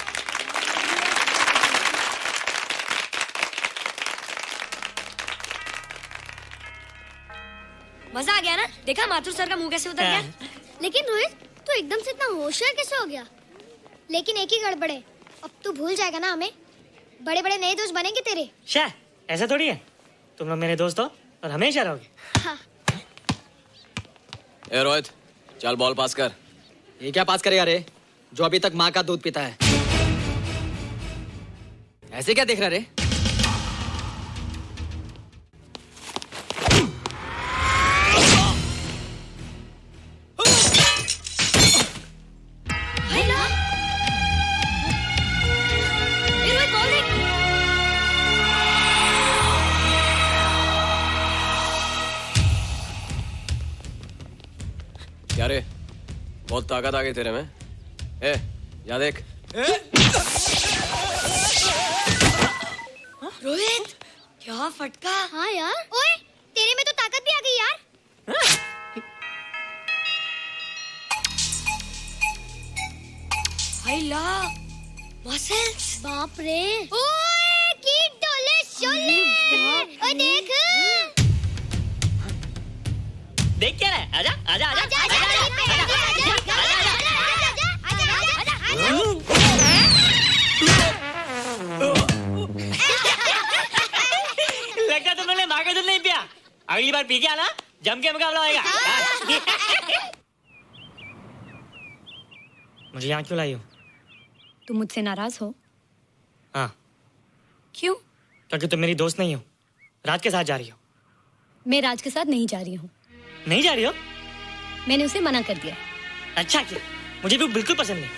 R: मजा आ गया ना? देखा माथुर सर का मुंह कैसे उतर गया?
G: लेकिन रोहित, तू एकदम से इतना होशियार कैसे हो गया? लेकिन एक ही गड़बड़ है, अब तू भूल जाएगा ना हमें। बड़े बड़े नए दोस्त बनेंगे तेरे।
L: शाह, ऐसा थोड़ी है। तुम लोग मेरे दोस्त हो और हमेशा रहोगे।
G: हाँ।
J: ए रोहित, चल बॉल पास कर।
S: ये क्या पास करेगा रे, जो अभी तक माँ का दूध पीता है? ऐसे क्या देख रहा रे?
J: क्या रे, बहुत ताकत आ गई तेरे में। ए, जा देख।
R: हाँ फटका।
G: हाँ यार। ओए तेरे में तो ताकत भी आ गई यार।
R: हाय ला मसल्स।
G: बाप रे। ओए कीट डोले शोले। ओए देख।
L: देख क्या है? आजा आजा आजा लगता तुमने माँ का दूध नहीं पिया। अगली बार पी के आना, जम के मुकाबला होएगा। मुझे यहाँ क्यों लाई हो?
E: तुम मुझसे नाराज हो?
L: हाँ।
E: क्यों?
L: क्योंकि तुम मेरी दोस्त नहीं हो, राज के साथ जा रही हो।
E: मैं राज के साथ नहीं जा रही हूँ।
L: नहीं जा रही हो?
E: मैंने उसे मना कर दिया।
L: अच्छा किया, मुझे भी बिल्कुल पसंद नहीं।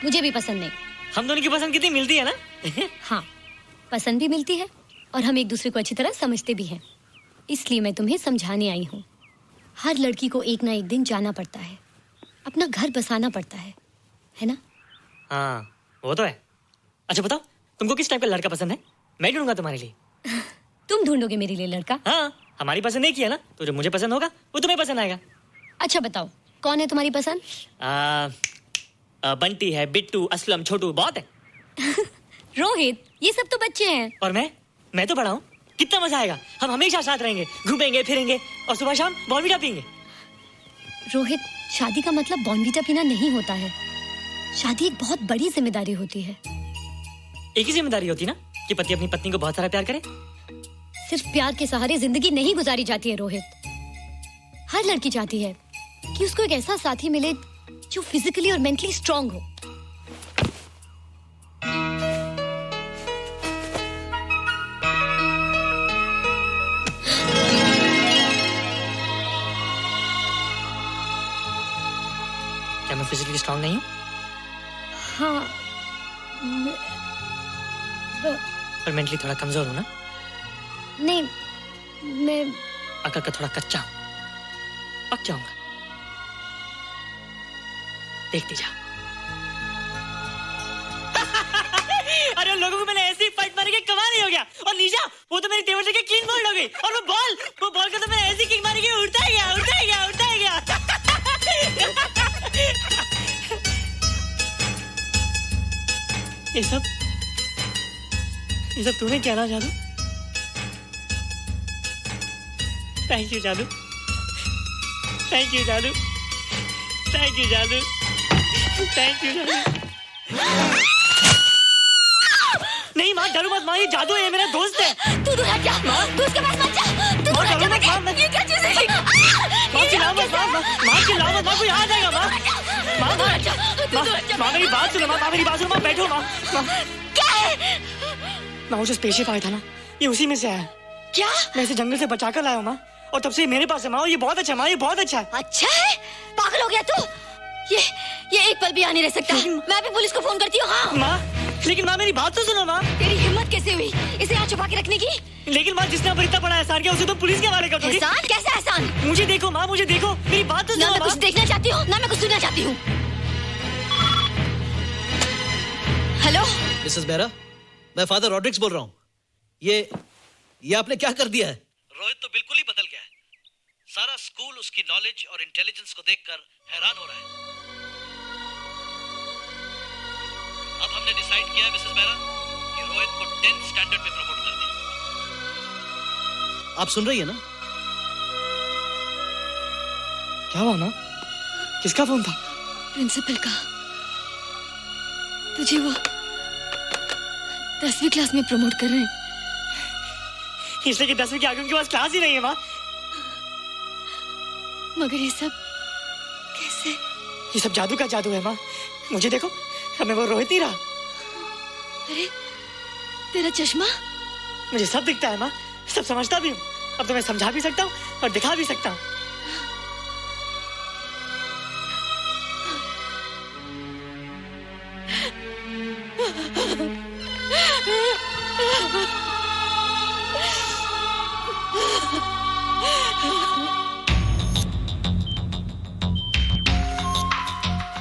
E: मुझे भी पसंद नहीं।
L: हम दोनों की पसंद कितनी मिलती है ना?
E: हाँ, पसंद भी मिलती है और हम एक दूसरे को अच्छी तरह समझते भी हैं। इसलिए मैं तुम्हें समझाने आई हूँ। हर लड़की को एक ना एक दिन जाना पड़ता है, अपना घर बसाना पड़ता है ना?
L: हाँ, वो तो है। अच्छा बताओ, तुमको किस टाइप का लड़का पसंद है? मैं ढूंढूंगा तुम्हारे लिए।
E: तुम ढूंढोगे मेरे लिए लड़का?
L: हाँ, हमारी पसंद एक ही है ना, तो जो मुझे पसंद होगा वो तुम्हें पसंद आएगा।
E: अच्छा बताओ, कौन है तुम्हारी पसंद?
L: बंटी है, बिट्टू, असलम, छोटू, बहुत है।
E: रोहित, ये सब तो बच्चे हैं।
L: और मैं तो बड़ा हूँ। कितना मजा आएगा, हम हमेशा साथ रहेंगे, घूमेंगे फिरेंगे और सुबह शाम बॉर्नवीटा पीएंगे।
E: रोहित, शादी का मतलब बॉर्नवीटा पीना नहीं होता है। शादी एक बहुत बड़ी जिम्मेदारी होती है।
L: एक ही जिम्मेदारी होती है ना कि पति अपनी पत्नी को बहुत सारा प्यार करे।
E: सिर्फ प्यार के सहारे जिंदगी नहीं गुजारी जाती है रोहित। हर लड़की चाहती है कि उसको एक ऐसा साथी मिले जो फिजिकली और मेंटली स्ट्रांग हो।
L: क्या मैं फिजिकली स्ट्रांग नहीं हूँ?
E: हाँ,
L: पर मेंटली थोड़ा कमजोर हूँ ना?
E: नहीं, मैं
L: अकल का थोड़ा कच्चा हूँ। पक जाऊंगा, देखती जा। अरे उन लोगों को मैंने ऐसी फाइट मारी कि कमाल ही हो गया। और निशा, वो तो मेरी टेबल से क्लीन बोल्ड हो गई। और वो बॉल का तो मैंने ऐसी किक मारी कि उड़ता ही गया, उड़ता ही गया, उड़ता ही गया। ये सब तूने क्या ना जादू? थैंक यू जादू, थैंक यू जादू, थैंक यू जादू, थैंक यू जादू। नहीं माँ, डरो मत माँ, ये जादू है, मेरा दोस्त है।
E: तू दूर हट जा, तू उसके पास मत जा। तू दूर हट जा बेटे, ये क्या चीज़ है?
L: माँ चिल्लाओ मत, माँ चिल्लाओ मत, माँ कोई आ जाएगा। माँ मेरी बात सुनो, माँ मेरी बात सुनो, माँ बैठो। माँ
E: क्या है?
L: माँ, वो जो स्पेसशिप आया था ना, ये उसी में से आया।
E: क्या?
L: मैं इसे जंगल से बचा कर लाया हूँ माँ, और तब से मेरे पास है माँ। ये बहुत अच्छा है माँ, ये बहुत अच्छा है।
E: अच्छा है? पागल हो गया तू? ये एक पल भी यहाँ नहीं रह सकता। मैं अभी पुलिस को फोन करती हूँ। हाँ
L: माँ, लेकिन माँ मेरी बात तो सुनो माँ।
E: तेरी हिम्मत कैसे हुई इसे यहाँ छुपा के रखने की?
L: लेकिन माँ, जिसने अब इतना बड़ा एहसान किया उसे तो पुलिस के हवाले कर दोगी।
E: एहसान? कैसा एहसान?
L: मुझे देखो माँ, मुझे देखो, मेरी बात तो सुनो।
E: ना मैं कुछ देखना चाहती हूँ, ना मैं कुछ सुनना चाहती हूँ। हेलो
N: मिसेस बेरा, मैं फादर रॉड्रिक्स बोल रहा हूँ। ये आपने क्या कर दिया है? रोहित तो बिल्कुल ही बदल गया है। सारा स्कूल उसकी नॉलेज और इंटेलिजेंस को देखकर हैरान हो रहा है। अब हमने डिसाइड किया है मिसेस बेरा कि रोहित को 10th स्टैंडर्ड में प्रमोट कर दें। आप सुन रही है ना?
L: क्या हुआ माँ? किसका फोन था?
E: प्रिंसिपल का। तुझे वो 10वीं क्लास में प्रमोट कर रहे हैं।
L: इसलिए कि 10वीं के आगे उनके पास क्लास ही नहीं है माँ।
E: मगर ये सब कैसे?
L: ये सब जादू का जादू है माँ। मुझे देखो, हमें वो रोहित नहीं रहा।
E: अरे तेरा चश्मा?
L: मुझे सब दिखता है माँ, सब समझता भी हूँ। अब तो मैं समझा भी सकता हूँ और दिखा भी सकता हूँ।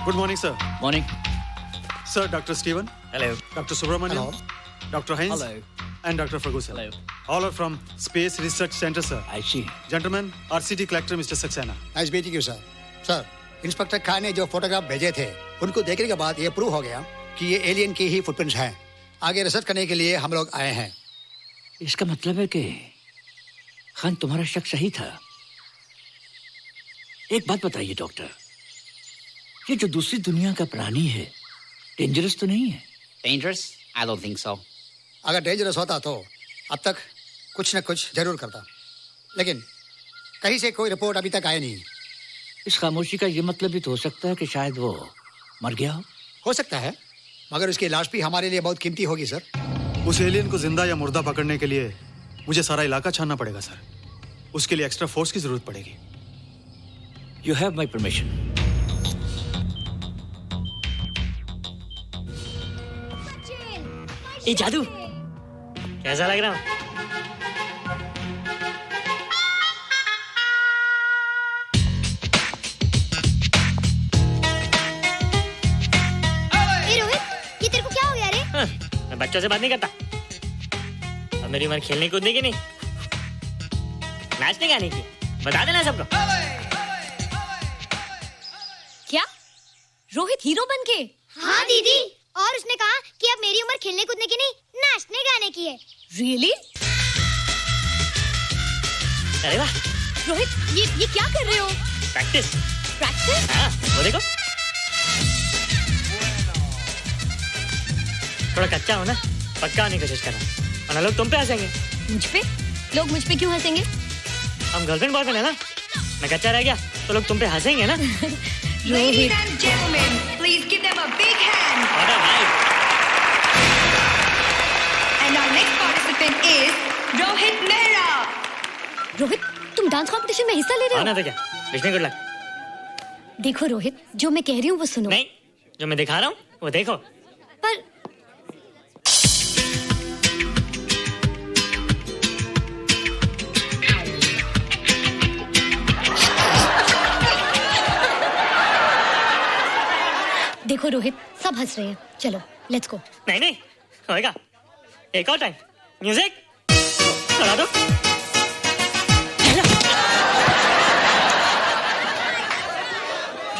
C: Good morning sir.
P: Morning
C: sir, doctor Steven.
P: Hello.
C: Doctor Subramaniam. Doctor Hines. and Dr. Ferguson. Hello. All are from Space Research Center, sir.
P: I see.
C: Gentlemen, RCT collector Mr. Saxena.
O: Nice meeting you sir. Sir, inspector Khan ने जो photograph भेजे थे उनको देखने के बाद ये prove हो गया कि ये एलियन की ही फुटप्रिंट्स हैं। आगे रिसर्च करने के लिए हम लोग आए हैं।
P: इसका मतलब है कि खान तुम्हारा शक सही था। एक बात बताइए डॉक्टर, ये जो दूसरी दुनिया का प्राणी है डेंजरस तो नहीं है?
H: Dangerous? I don't think so.
O: अगर डेंजरस होता तो अब तक कुछ न कुछ जरूर करता, लेकिन कहीं से कोई रिपोर्ट अभी तक आई नहीं।
P: इस खामोशी का ये मतलब भी तो हो सकता है कि शायद वो मर गया
O: हो सकता है, मगर उसकी लाश भी हमारे लिए बहुत कीमती होगी सर।
C: उस एलियन को जिंदा या मुर्दा पकड़ने के लिए मुझे सारा इलाका छानना पड़ेगा सर। उसके लिए एक्स्ट्रा फोर्स की जरूरत पड़ेगी।
P: You have my permission.
L: ये जादू कैसा लग रहा हूँ?
G: रोहित, ये तेरे को क्या हो गया रे?
L: मैं बच्चों से बात नहीं करता। अब मेरी उम्र खेलने कूदने की नहीं, नाचने गाने की। बता देना सबको।
E: क्या रोहित हीरो बन के?
G: हाँ दीदी, और उसने कहा कि अब मेरी उम्र खेलने कूदने की नहीं, नाचने गाने की है।
E: Really?
L: अरे वाह
E: रोहित, ये क्या कर रहे हो?
L: प्रैक्टिस।
E: प्रैक्टिस?
L: हाँ, वो देखो थोड़ा कच्चा हो ना, पक्का होने की कोशिश कर रहा हूँ, वरना लोग तुम पे हंसेंगे।
E: मुझ पे? लोग मुझ पे क्यों हंसेंगे?
L: हम गर्लफ्रेंड बॉयफ्रेंड है ना, मैं कच्चा रह गया तो लोग तुम पे हंसेंगे ना।
Q: Ladies and gentlemen, please give them a big hand.
L: What a vibe.
Q: And our next participant is Rohit Mehra.
E: Rohit, तुम डांस कंपटीशन में हिस्सा ले रहे हो?
L: ना तो क्या, विश मी गुड लक।
E: देखो रोहित, जो मैं कह रही हूँ वो सुनो।
L: नहीं, जो मैं दिखा रहा हूँ वो देखो।
E: पर देखो रोहित, सब हंस रहे हैं। चलो लेट्स गो।
L: नहीं नहीं होएगा, एक और टाइम। म्यूजिक चला दो।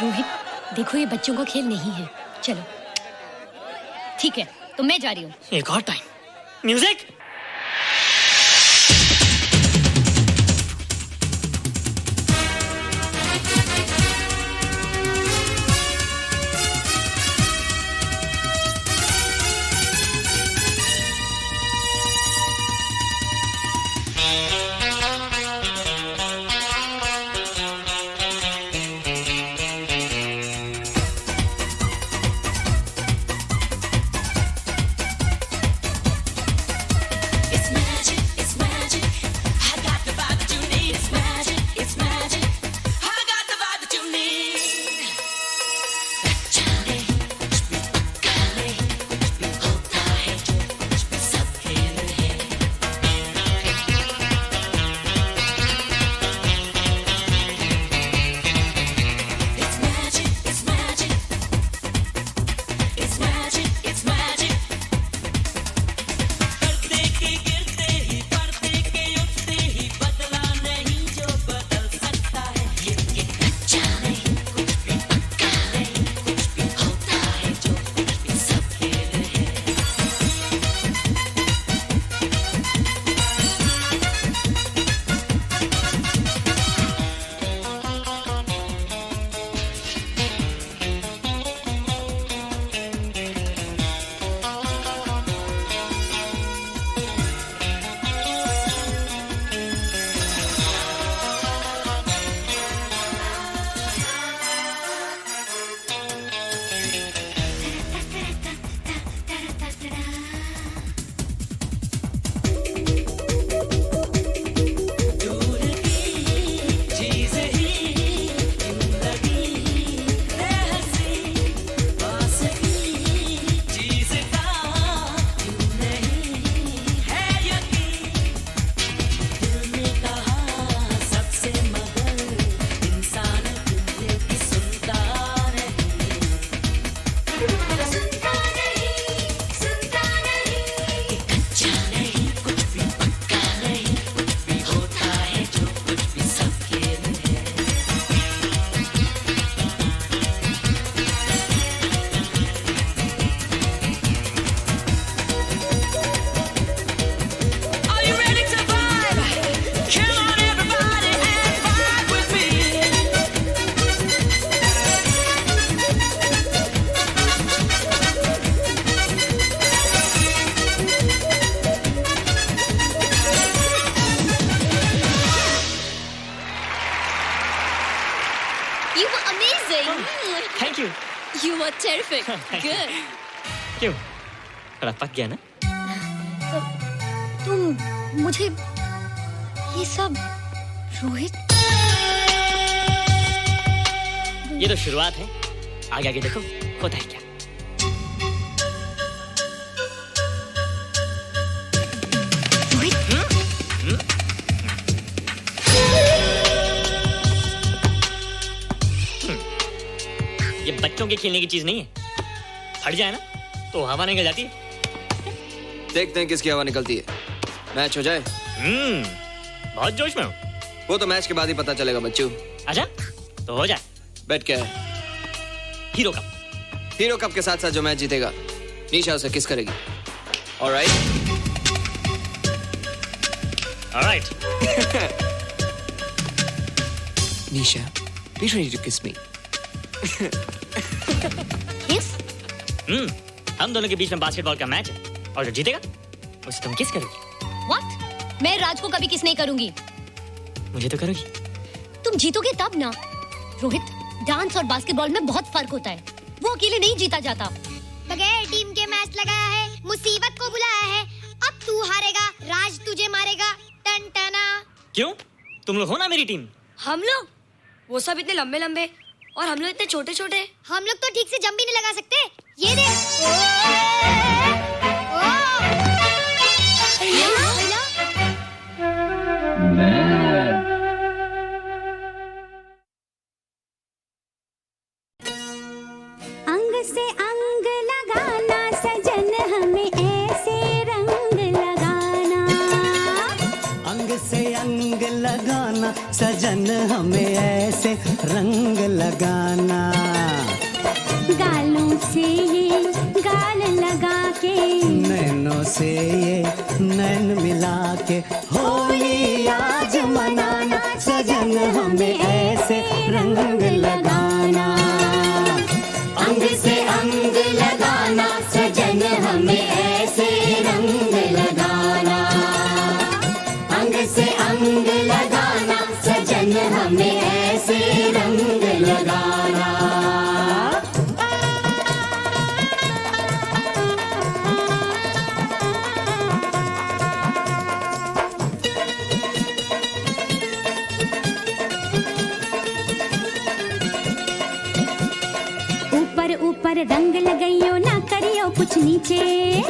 E: रोहित देखो, ये बच्चों का खेल नहीं है। चलो ठीक है, तो मैं जा रही हूँ।
L: एक और time. Music. Thank you.
E: You are terrific. Good.
L: क्यों? थोड़ा पक गया ना?
E: तुम मुझे ये सब रोहित,
L: ये तो शुरुआत है, आगे आगे देखो होता है क्या। ये बच्चों के खेलने की चीज नहीं है, फट जाए ना तो हवा निकल जाती है।
J: देखते हैं किसकी हवा निकलती है। मैच हो जाए।
L: बहुत जोश में हूँ।
J: वो तो मैच के बाद ही पता चलेगा बच्चू।
L: अच्छा तो हो जाए।
J: बेट क्या है?
L: Hero cup.
J: हीरो कप के साथ साथ जो मैच जीतेगा निशा उसे किस करेगी। Alright?
L: Alright.
J: Nisha, be ready to kiss me.
E: किस?
L: हम दोनों के बीच में बास्केटबॉल का मैच है और जो जीतेगा उसे तुम किस करोगी।
E: What? मैं राज को कभी किस नहीं करूंगी।
L: मुझे तो करोगी।
E: तुम जीतोगे तब ना। रोहित, डांस और बास्केटबॉल में बहुत फर्क होता है, वो अकेले नहीं जीता जाता।
G: बगैर टीम के मैच लगाया है, मुसीबत को बुलाया है, अब तू हारेगा, राज तुझे मारेगा, टन टना।
L: क्यों? तुम लोग हो ना मेरी टीम।
R: हम लोग? वो सब इतने लंबे लंबे और हम लोग इतने छोटे छोटे।
G: हम लोग तो ठीक से जंप भी नहीं लगा सकते। ये देख।
T: अंग से अंग लगाना सजन हमें ऐसे रंग लगाना।
U: अंग से अंग लगाना सजन हमें ऐसे रंग लगाना।
T: गालों से ये गाल लगा के,
U: नैनों से ये नैन मिला के होली आज मनाना सजन हमें ऐसे रंग लगाना। अंग से अंग लगाना सजन हमें ऐसे रंग लगाना। अंग से अंग लगाना सजन हमें ऐसे रंग लगाना।
T: ऊपर ऊपर रंग लगाइयो ना करियो कुछ नीचे।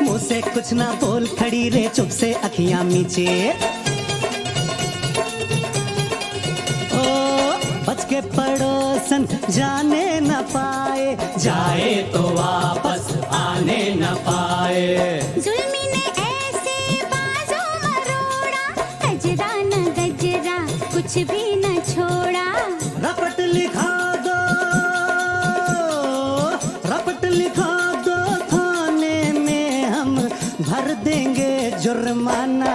U: मुँह से कुछ ना बोल खड़ी रे चुप से अखियां मीचे। ओ बच के पड़ोसन जाने न पाए, जाए तो वापस आने न पाए।
T: जुल्मी ने ऐसे बाजू मरोड़ा, गजरा न गजरा कुछ भी न छोड़ा।
U: रपट लिखा दो, रपट लिखा दो थाने में हम भर देंगे जुर्माना।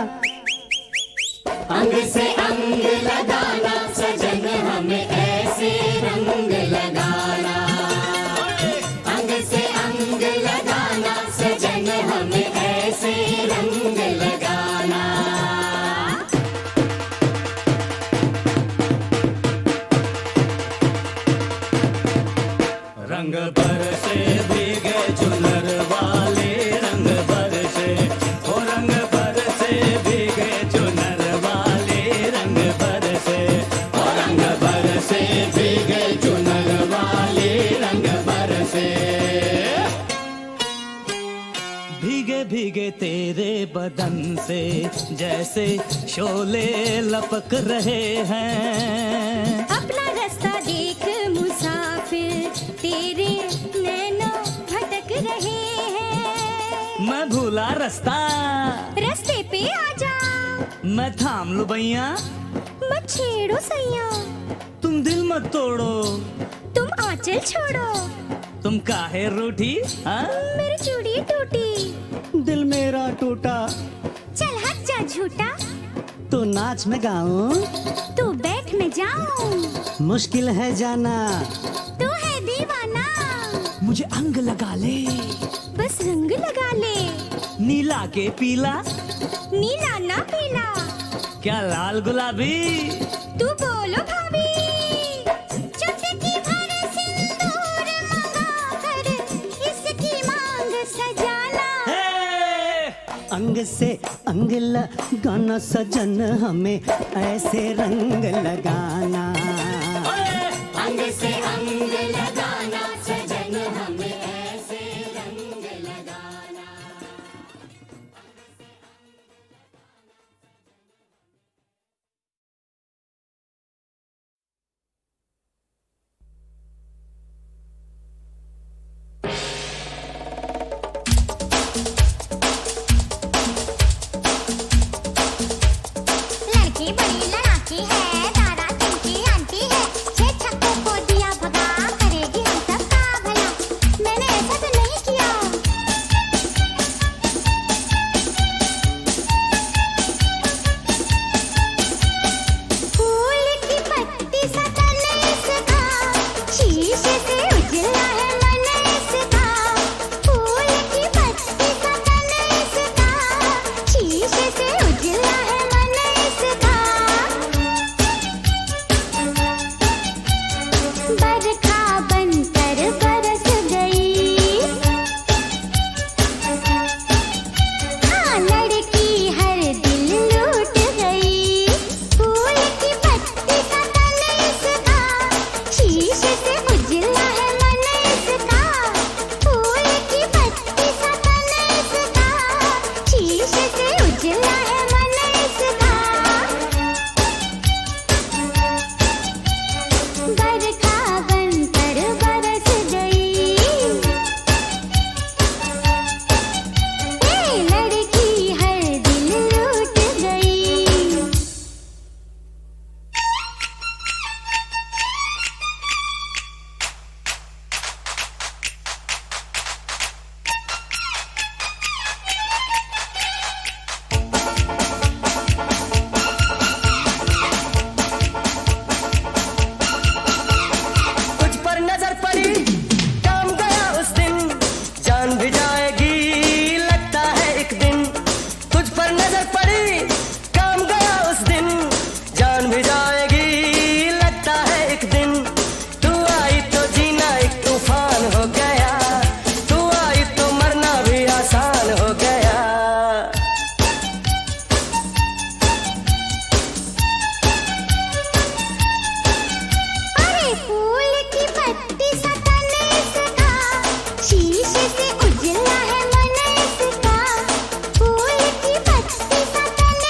U: अंग से अंग लगाना सजन हमें ऐसे रंग लगाना। अंग से अंग लगाना सजन हमें ऐसे रंग लगाना। रंग बरसे भीगे चुनर वाले, रंग बरसे ओ रंग बरसे भीगे चुनर वाले, रंग बरसे ओ रंग बरसे भीगे चुनर वाले, रंग बरसे। भीगे भीगे तेरे बदन से जैसे शोले लपक रहे हैं।
T: अपना रास्ता देख मुसाफिर, तेरे नैनों भटक रहे हैं।
U: मैं भूला रास्ता,
T: रास्ते पे आ जा।
U: मैं थाम लूं भैया,
T: मत छेड़ो सैया।
U: तुम दिल मत तोड़ो,
T: तुम आंचल छोड़ो।
U: तुम काहे रूठी? हाँ?
T: मेरी चूड़ी टूटी,
U: दिल मेरा टूटा।
T: चल हट जा झूठा।
U: तो नाच में गाऊं,
T: तू बैठ में जाऊं।
U: मुश्किल है जाना,
T: तू है दीवाना।
U: मुझे अंग लगा ले,
T: बस रंग लगा ले।
U: नीला के पीला,
T: नीला ना पीला।
U: क्या लाल गुलाबी?
T: तू बोलो भाभी। चुटकी भर सिंदूर
U: से अंग लगाना सजन, हमें ऐसे रंग लगाना।
T: अंग से अंग लगाना सजन, हमें ऐसे रंग लगाना।
G: लड़की बड़ी लड़ाकी है, तारा चमकी आंटी है, छह छक्कों को दिया भगा, करेगी हम सबका भला। मैंने ऐसा तो नहीं किया। फूल की पत्ती सा तन इसका, शीशे से उजला है मन इसका। फूल की पत्ती सा तन इसका, शीशे से उजला है मन इसका। बरखा बनकर बरस गई, हाँ लड़की हर दिल लूट गई। फूल की पत्ती सा तन इसका, शीशे से उजला है मन इसका। फूल की पत्ती सा तन इसका, शीशे से उजला है मन इसका। बरखा बनकर बरस गई, ए लड़की हर दिल लूट गई।
I: कुछ पर नजर पड़ी, काम गया उस दिन, जान भी जाएगी लगता है एक दिन। कुछ पर नजर पड़ी, काम गया उस दिन, जान भी जाएगी लगता है एक दिन। तू आई तो जीना एक तूफान हो गया, तू आई तो मरना भी आसान हो गया।
G: अरे फूल की पत्ती सा तन इसका, शीशे से उजला है मन इसका। फूल की पत्ती सा तन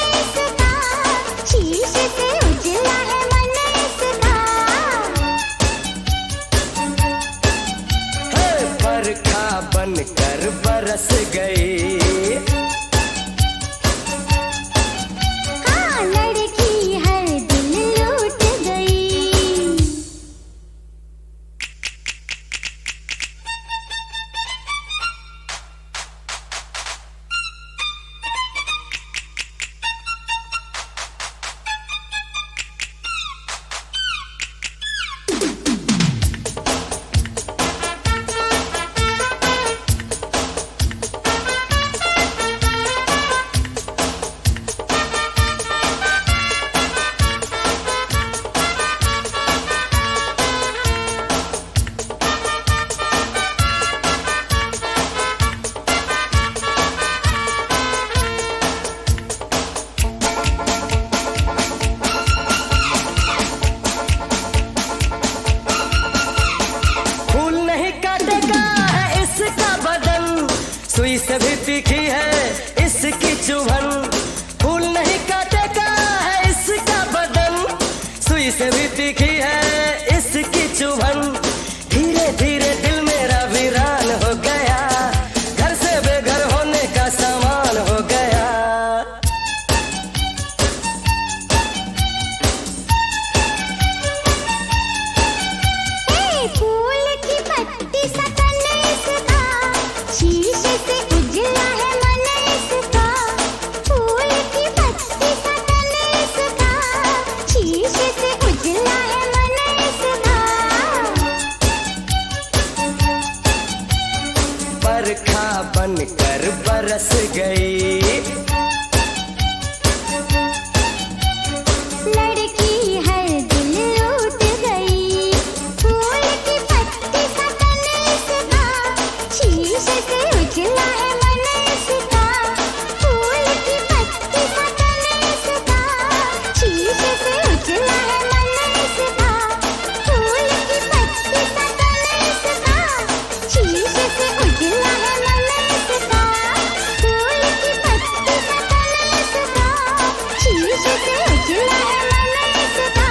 G: से उजला है मन इसका।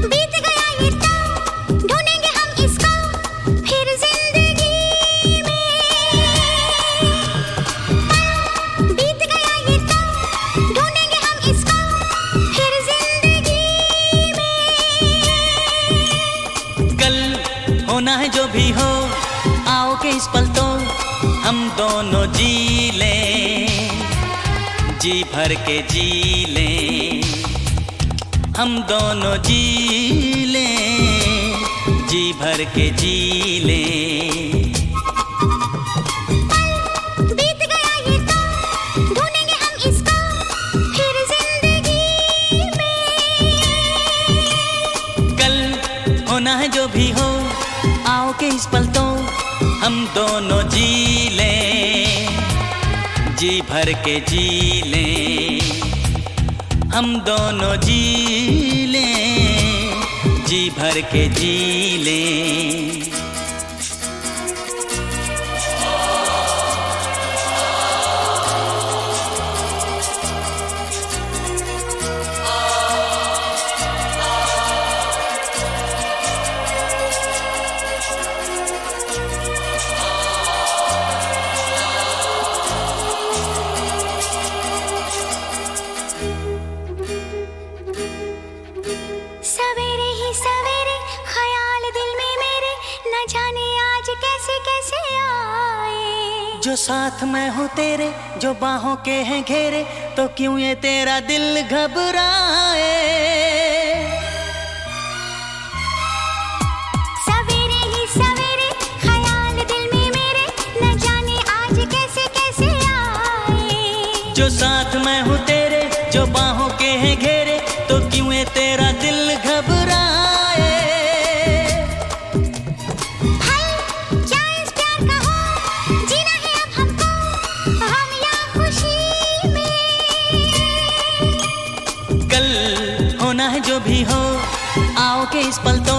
G: बीत गया ये तो ढूंढेंगे हम इसको फिर जिंदगी में। बीत गया ये तो ढूंढेंगे हम इसको फिर जिंदगी में।
A: कल होना है जो भी हो, आओ के इस पल तो हम दोनों जी लें, जी भर के जी लें, हम दोनों जी लें, जी भर के जी लें।
G: बीत गया ये तो ढूंढेंगे हम इसको फिर जिंदगी में।
A: कल होना है जो भी हो, आओ के इस पल तो हम दोनों जी लें, जी भर के जी लें, हम दोनों जी लें, जी भर के जी लें।
G: सवेरे ही सवेरे ख्याल दिल में मेरे, न जाने आज कैसे कैसे आए।
A: जो साथ मैं हूँ तेरे, जो बाहों के हैं घेरे, तो क्यों ये तेरा दिल घबराए।
G: सवेरे ही सवेरे ख्याल दिल में मेरे, न जाने आज कैसे कैसे आए।
A: जो साथ मैं हूँ तेरे, जो बाहों के हैं घेरे, तो क्यों ये तेरा दिल घबराए।
G: भाई क्या इस प्यार का हो, जीना है अब हमको हम या खुशी में।
A: कल होना है जो भी हो, आओ के इस पल तो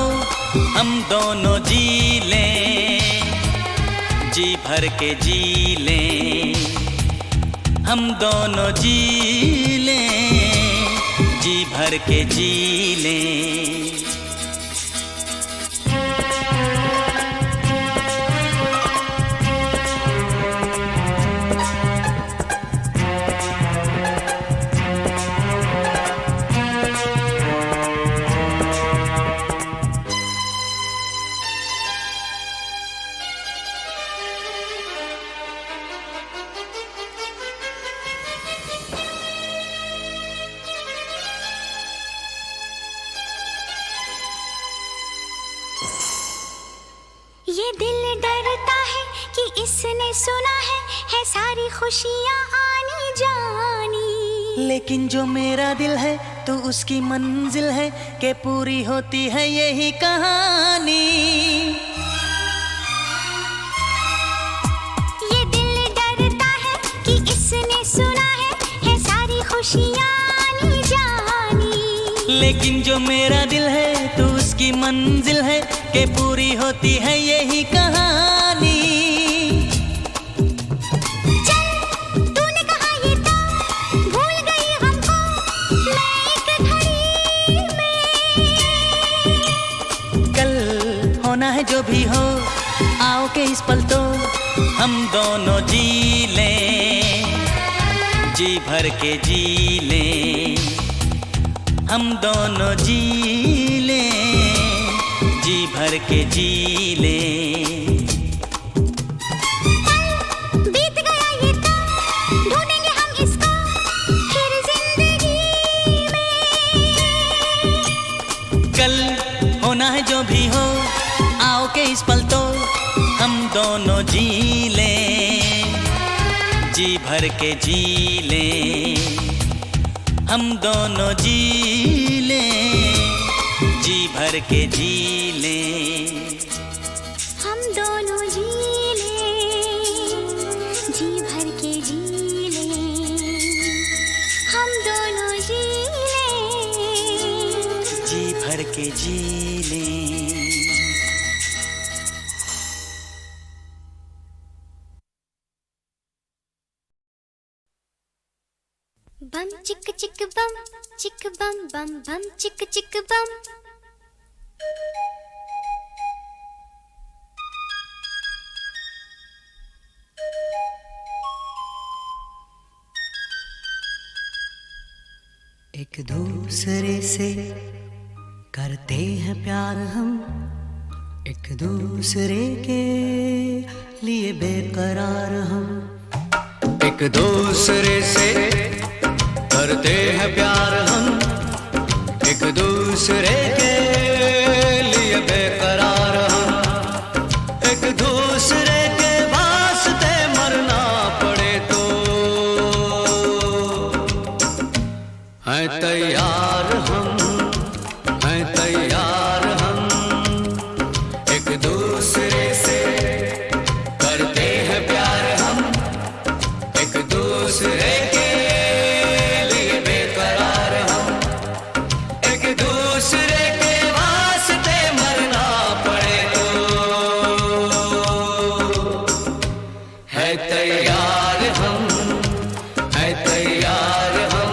A: हम दोनों जी लें, जी भर के जी लें, हम दोनों जी लें, जी भर के जी लें।
G: ये दिल डरता है कि इसने सुना है सारी खुशियाँ आनी जानी।
A: लेकिन जो मेरा दिल है तो उसकी मंजिल है, कि पूरी होती है यही कहानी।
G: ये दिल डरता है कि इसने सुना है सारी खुशियाँ आनी जानी।
A: लेकिन जो मेरा दिल है तो उसकी मंजिल है, कि पूरी होती है यही कहानी।
G: चल तूने कहा ये तो भूल गई हमको मैं एक घड़ी में।
A: कल होना है जो भी हो, आओ के इस पल तो हम दोनों जी लें, जी भर के जी लें, हम दोनों जी लें, जी भर के जी लें।
G: बीत गया
A: जी भर के जी लें, हम दोनों जी लें, जी भर के जी लें।
G: हम दोनों जी लें, जी भर के जी लें, हम दोनों जी लें,
A: जी भर के जी लें।
G: बम चिक चिक बम बम बम चिक चिक बम।
U: एक दूसरे से करते हैं प्यार हम, एक दूसरे के लिए बेकरार हम।
I: एक दूसरे से करते हैं प्यार हम, एक दूसरे के लिए बेकरार हम। एक दूसरे के वास्ते मरना पड़े तो हैं तैयार हम, हैं तैयार हम। एक दूसरे से करते हैं प्यार हम, एक दूसरे के लिए बेकरार हम। एक दूसरे के वास्ते मरना पड़े तो है तैयार हम, है तैयार हम।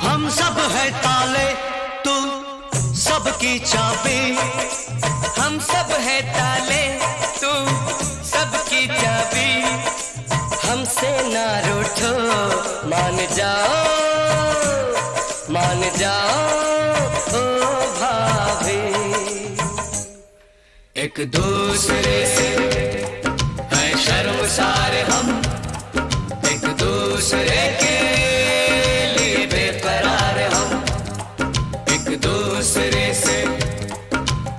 I: हम सब है ताले, तू सबकी चाबी।
B: हम सब है ताले, तू सबकी चाबी।
I: हमसे ना रूठो, मान जाओ, मान जाओ ओ भाभी। एक दूसरे से है शर्मसार हम, एक दूसरे के लिए बेकरार हम। एक दूसरे से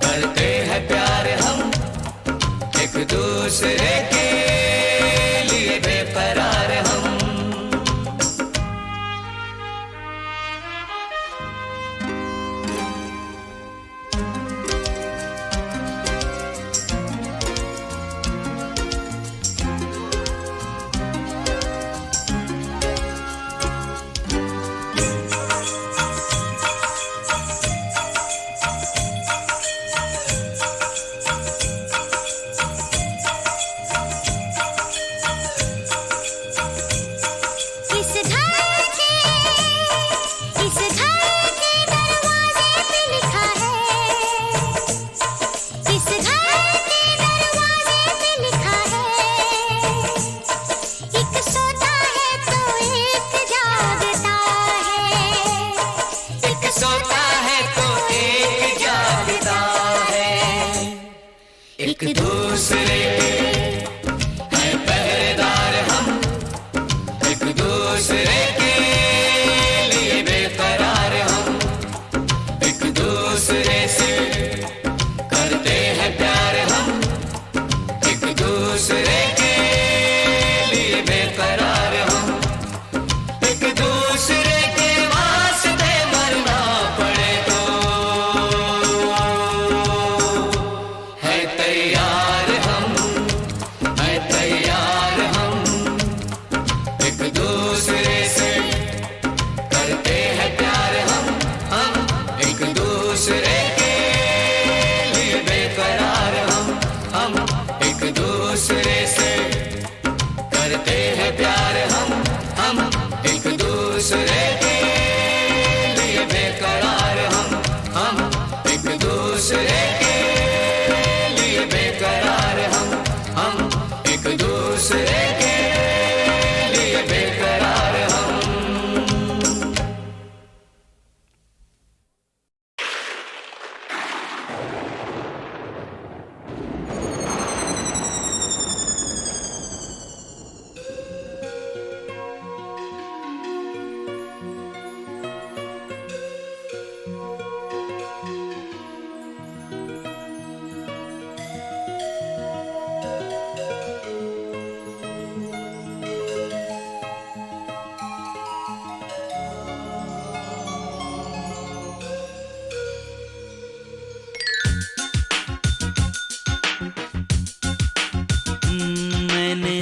I: करते हैं प्यार हम, एक दूसरे के लिए बेकरार हम।
G: इस घर के दरवाजे पे लिखा है, इस घर के दरवाजे पे लिखा है। एक सोता है तो एक जागता है,
B: एक सोता है तो एक जागता है।
I: एक दूसरे के है पहरेदार हम, एक दूसरे के लिए बेकरार हम। एक दूसरे से करते हैं प्यार हम, एक दूसरे के लिए बेकरार हम। एक दूसरे के वास्ते मरना पड़े तो है तैयार हम, है तैयार हम। एक दूसरे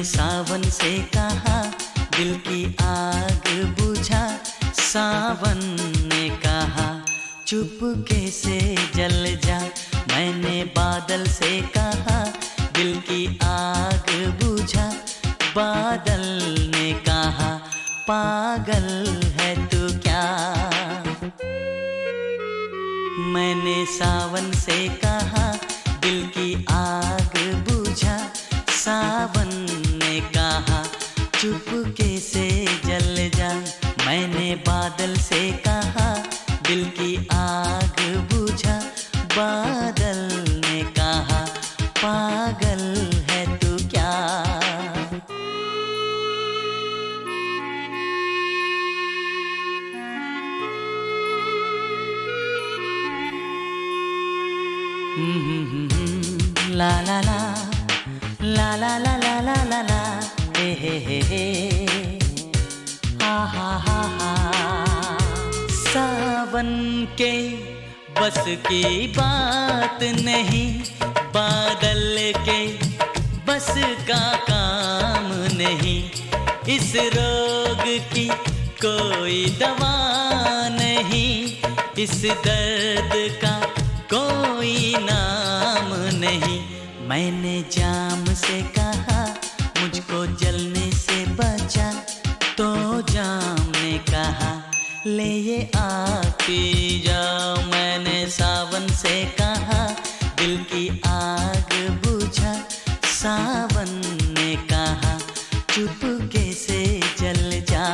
A: सावन से कहा दिल की आग बुझा, सावन ने कहा चुपके से जल जा। मैंने बादल से कहा दिल की आग बुझा, बादल ने कहा पागल है तू क्या। मैंने सावन से कहा दिल की आग बुझा, सावन ने कहा चुपके से जल जा। मैंने बादल से कहा दिल की आग बुझा, बादल ने कहा पागल है तू क्या। ला ला ला ला ला ला ला ला ला ला हे हा हा हा हा। सावन के बस की बात नहीं, बादल के बस का काम नहीं। इस रोग की कोई दवा नहीं, इस दर्द का कोई नाम नहीं। मैंने जाम से कहा मुझको जलने से बचा, तो जाम ने कहा ले ये आग पी जाओ। मैंने सावन से कहा दिल की आग बुझा, सावन ने कहा चुपके से जल जा।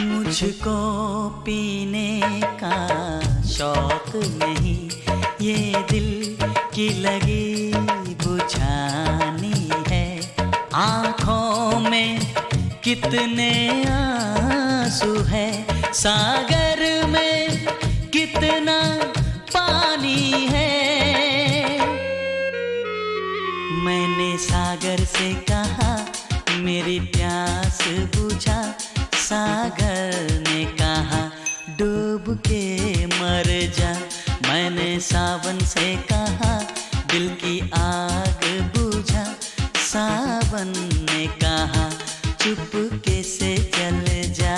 A: मुझको पीने का शौक नहीं, ये दिल की लगी बुझानी है। आँखों में कितने आंसू है, सागर में कितना पानी है। मैंने सागर से कहा मेरी प्यास बुझा, सागर ने कहा डूब के मर जा। मैंने सावन से कहा दिल की आग बुझा, सावन ने कहा चुपके से जल जा।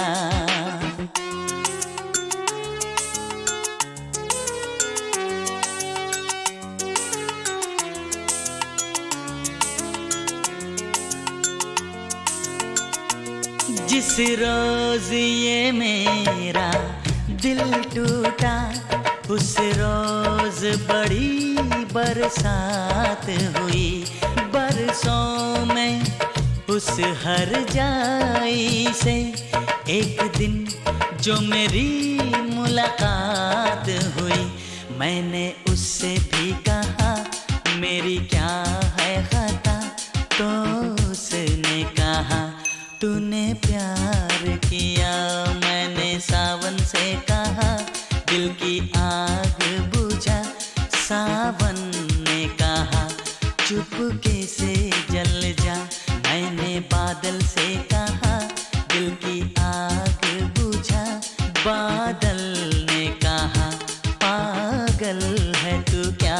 A: जिस रोज ये मेरा दिल टूटा, उस रोज बड़ी बरसात हुई। बरसों में उस हर जाई से एक दिन जो मेरी मुलाकात हुई। मैंने उससे भी कहा मेरी क्या है खता, तो उसने कहा तूने प्यार किया। मैंने सावन से कहा दिल की आग बुझा, सावन ने कहा चुपके से जल जा। मैंने बादल से कहा दिल की आग बुझा, बादल ने कहा पागल है तू क्या।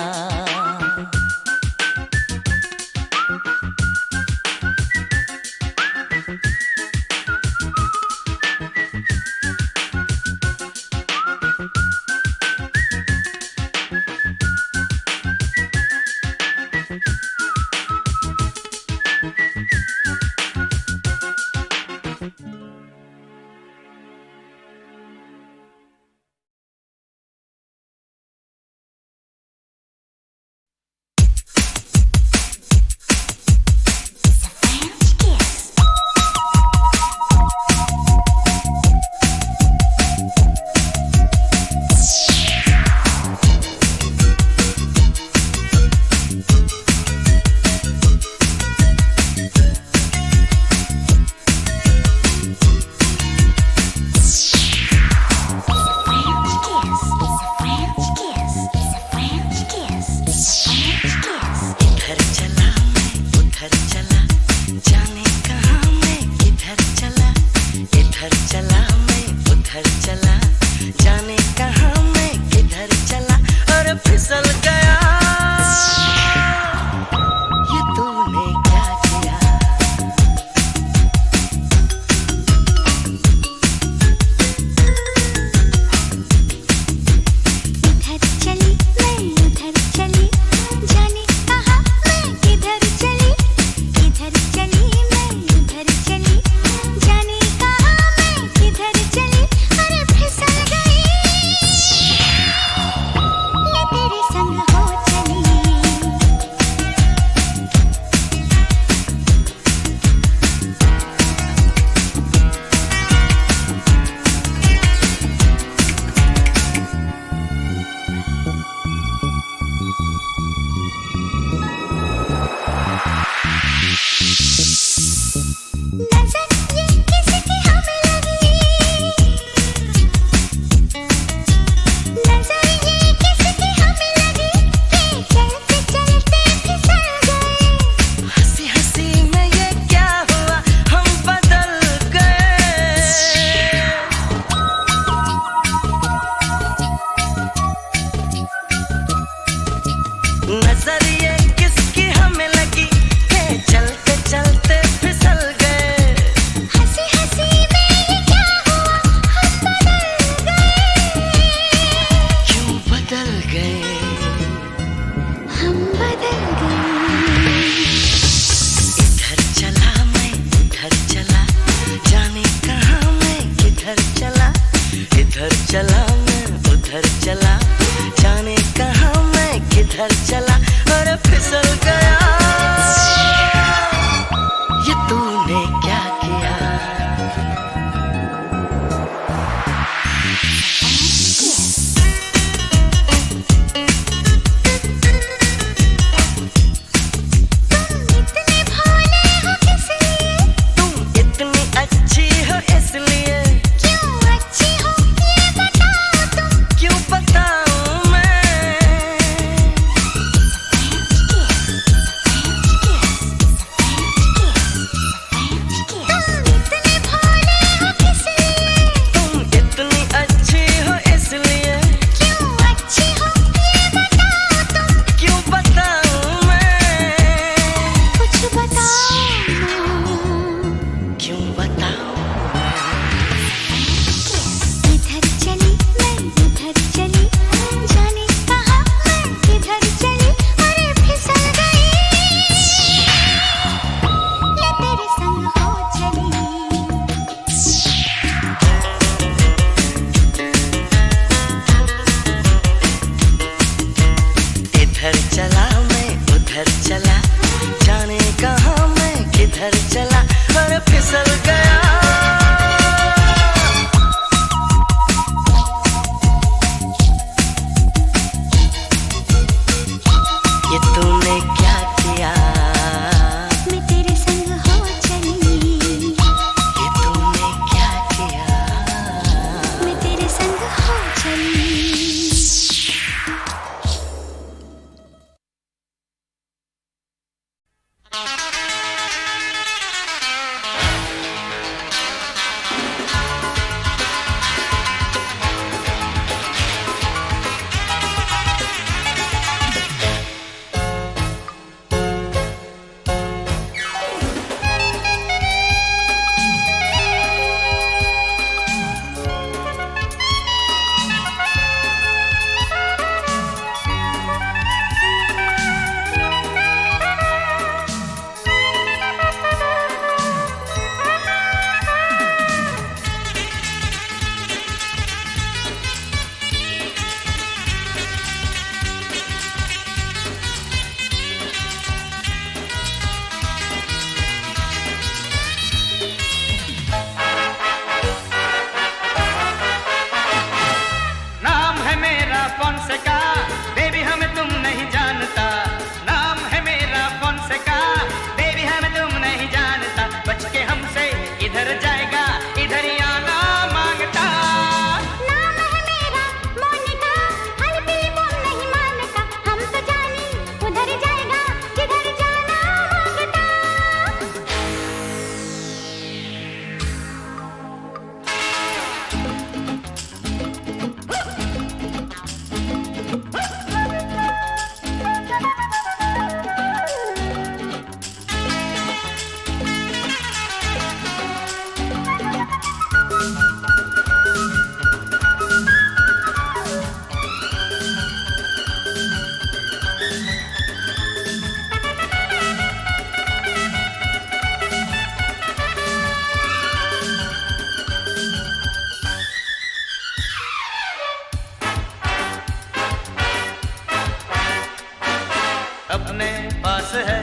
B: अपने पास है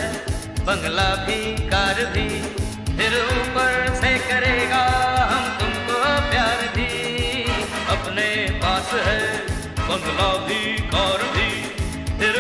B: बंगला भी कार भी, फिर ऊपर से करेगा हम तुमको प्यार भी। अपने पास है बंगला भी कार भी, फिर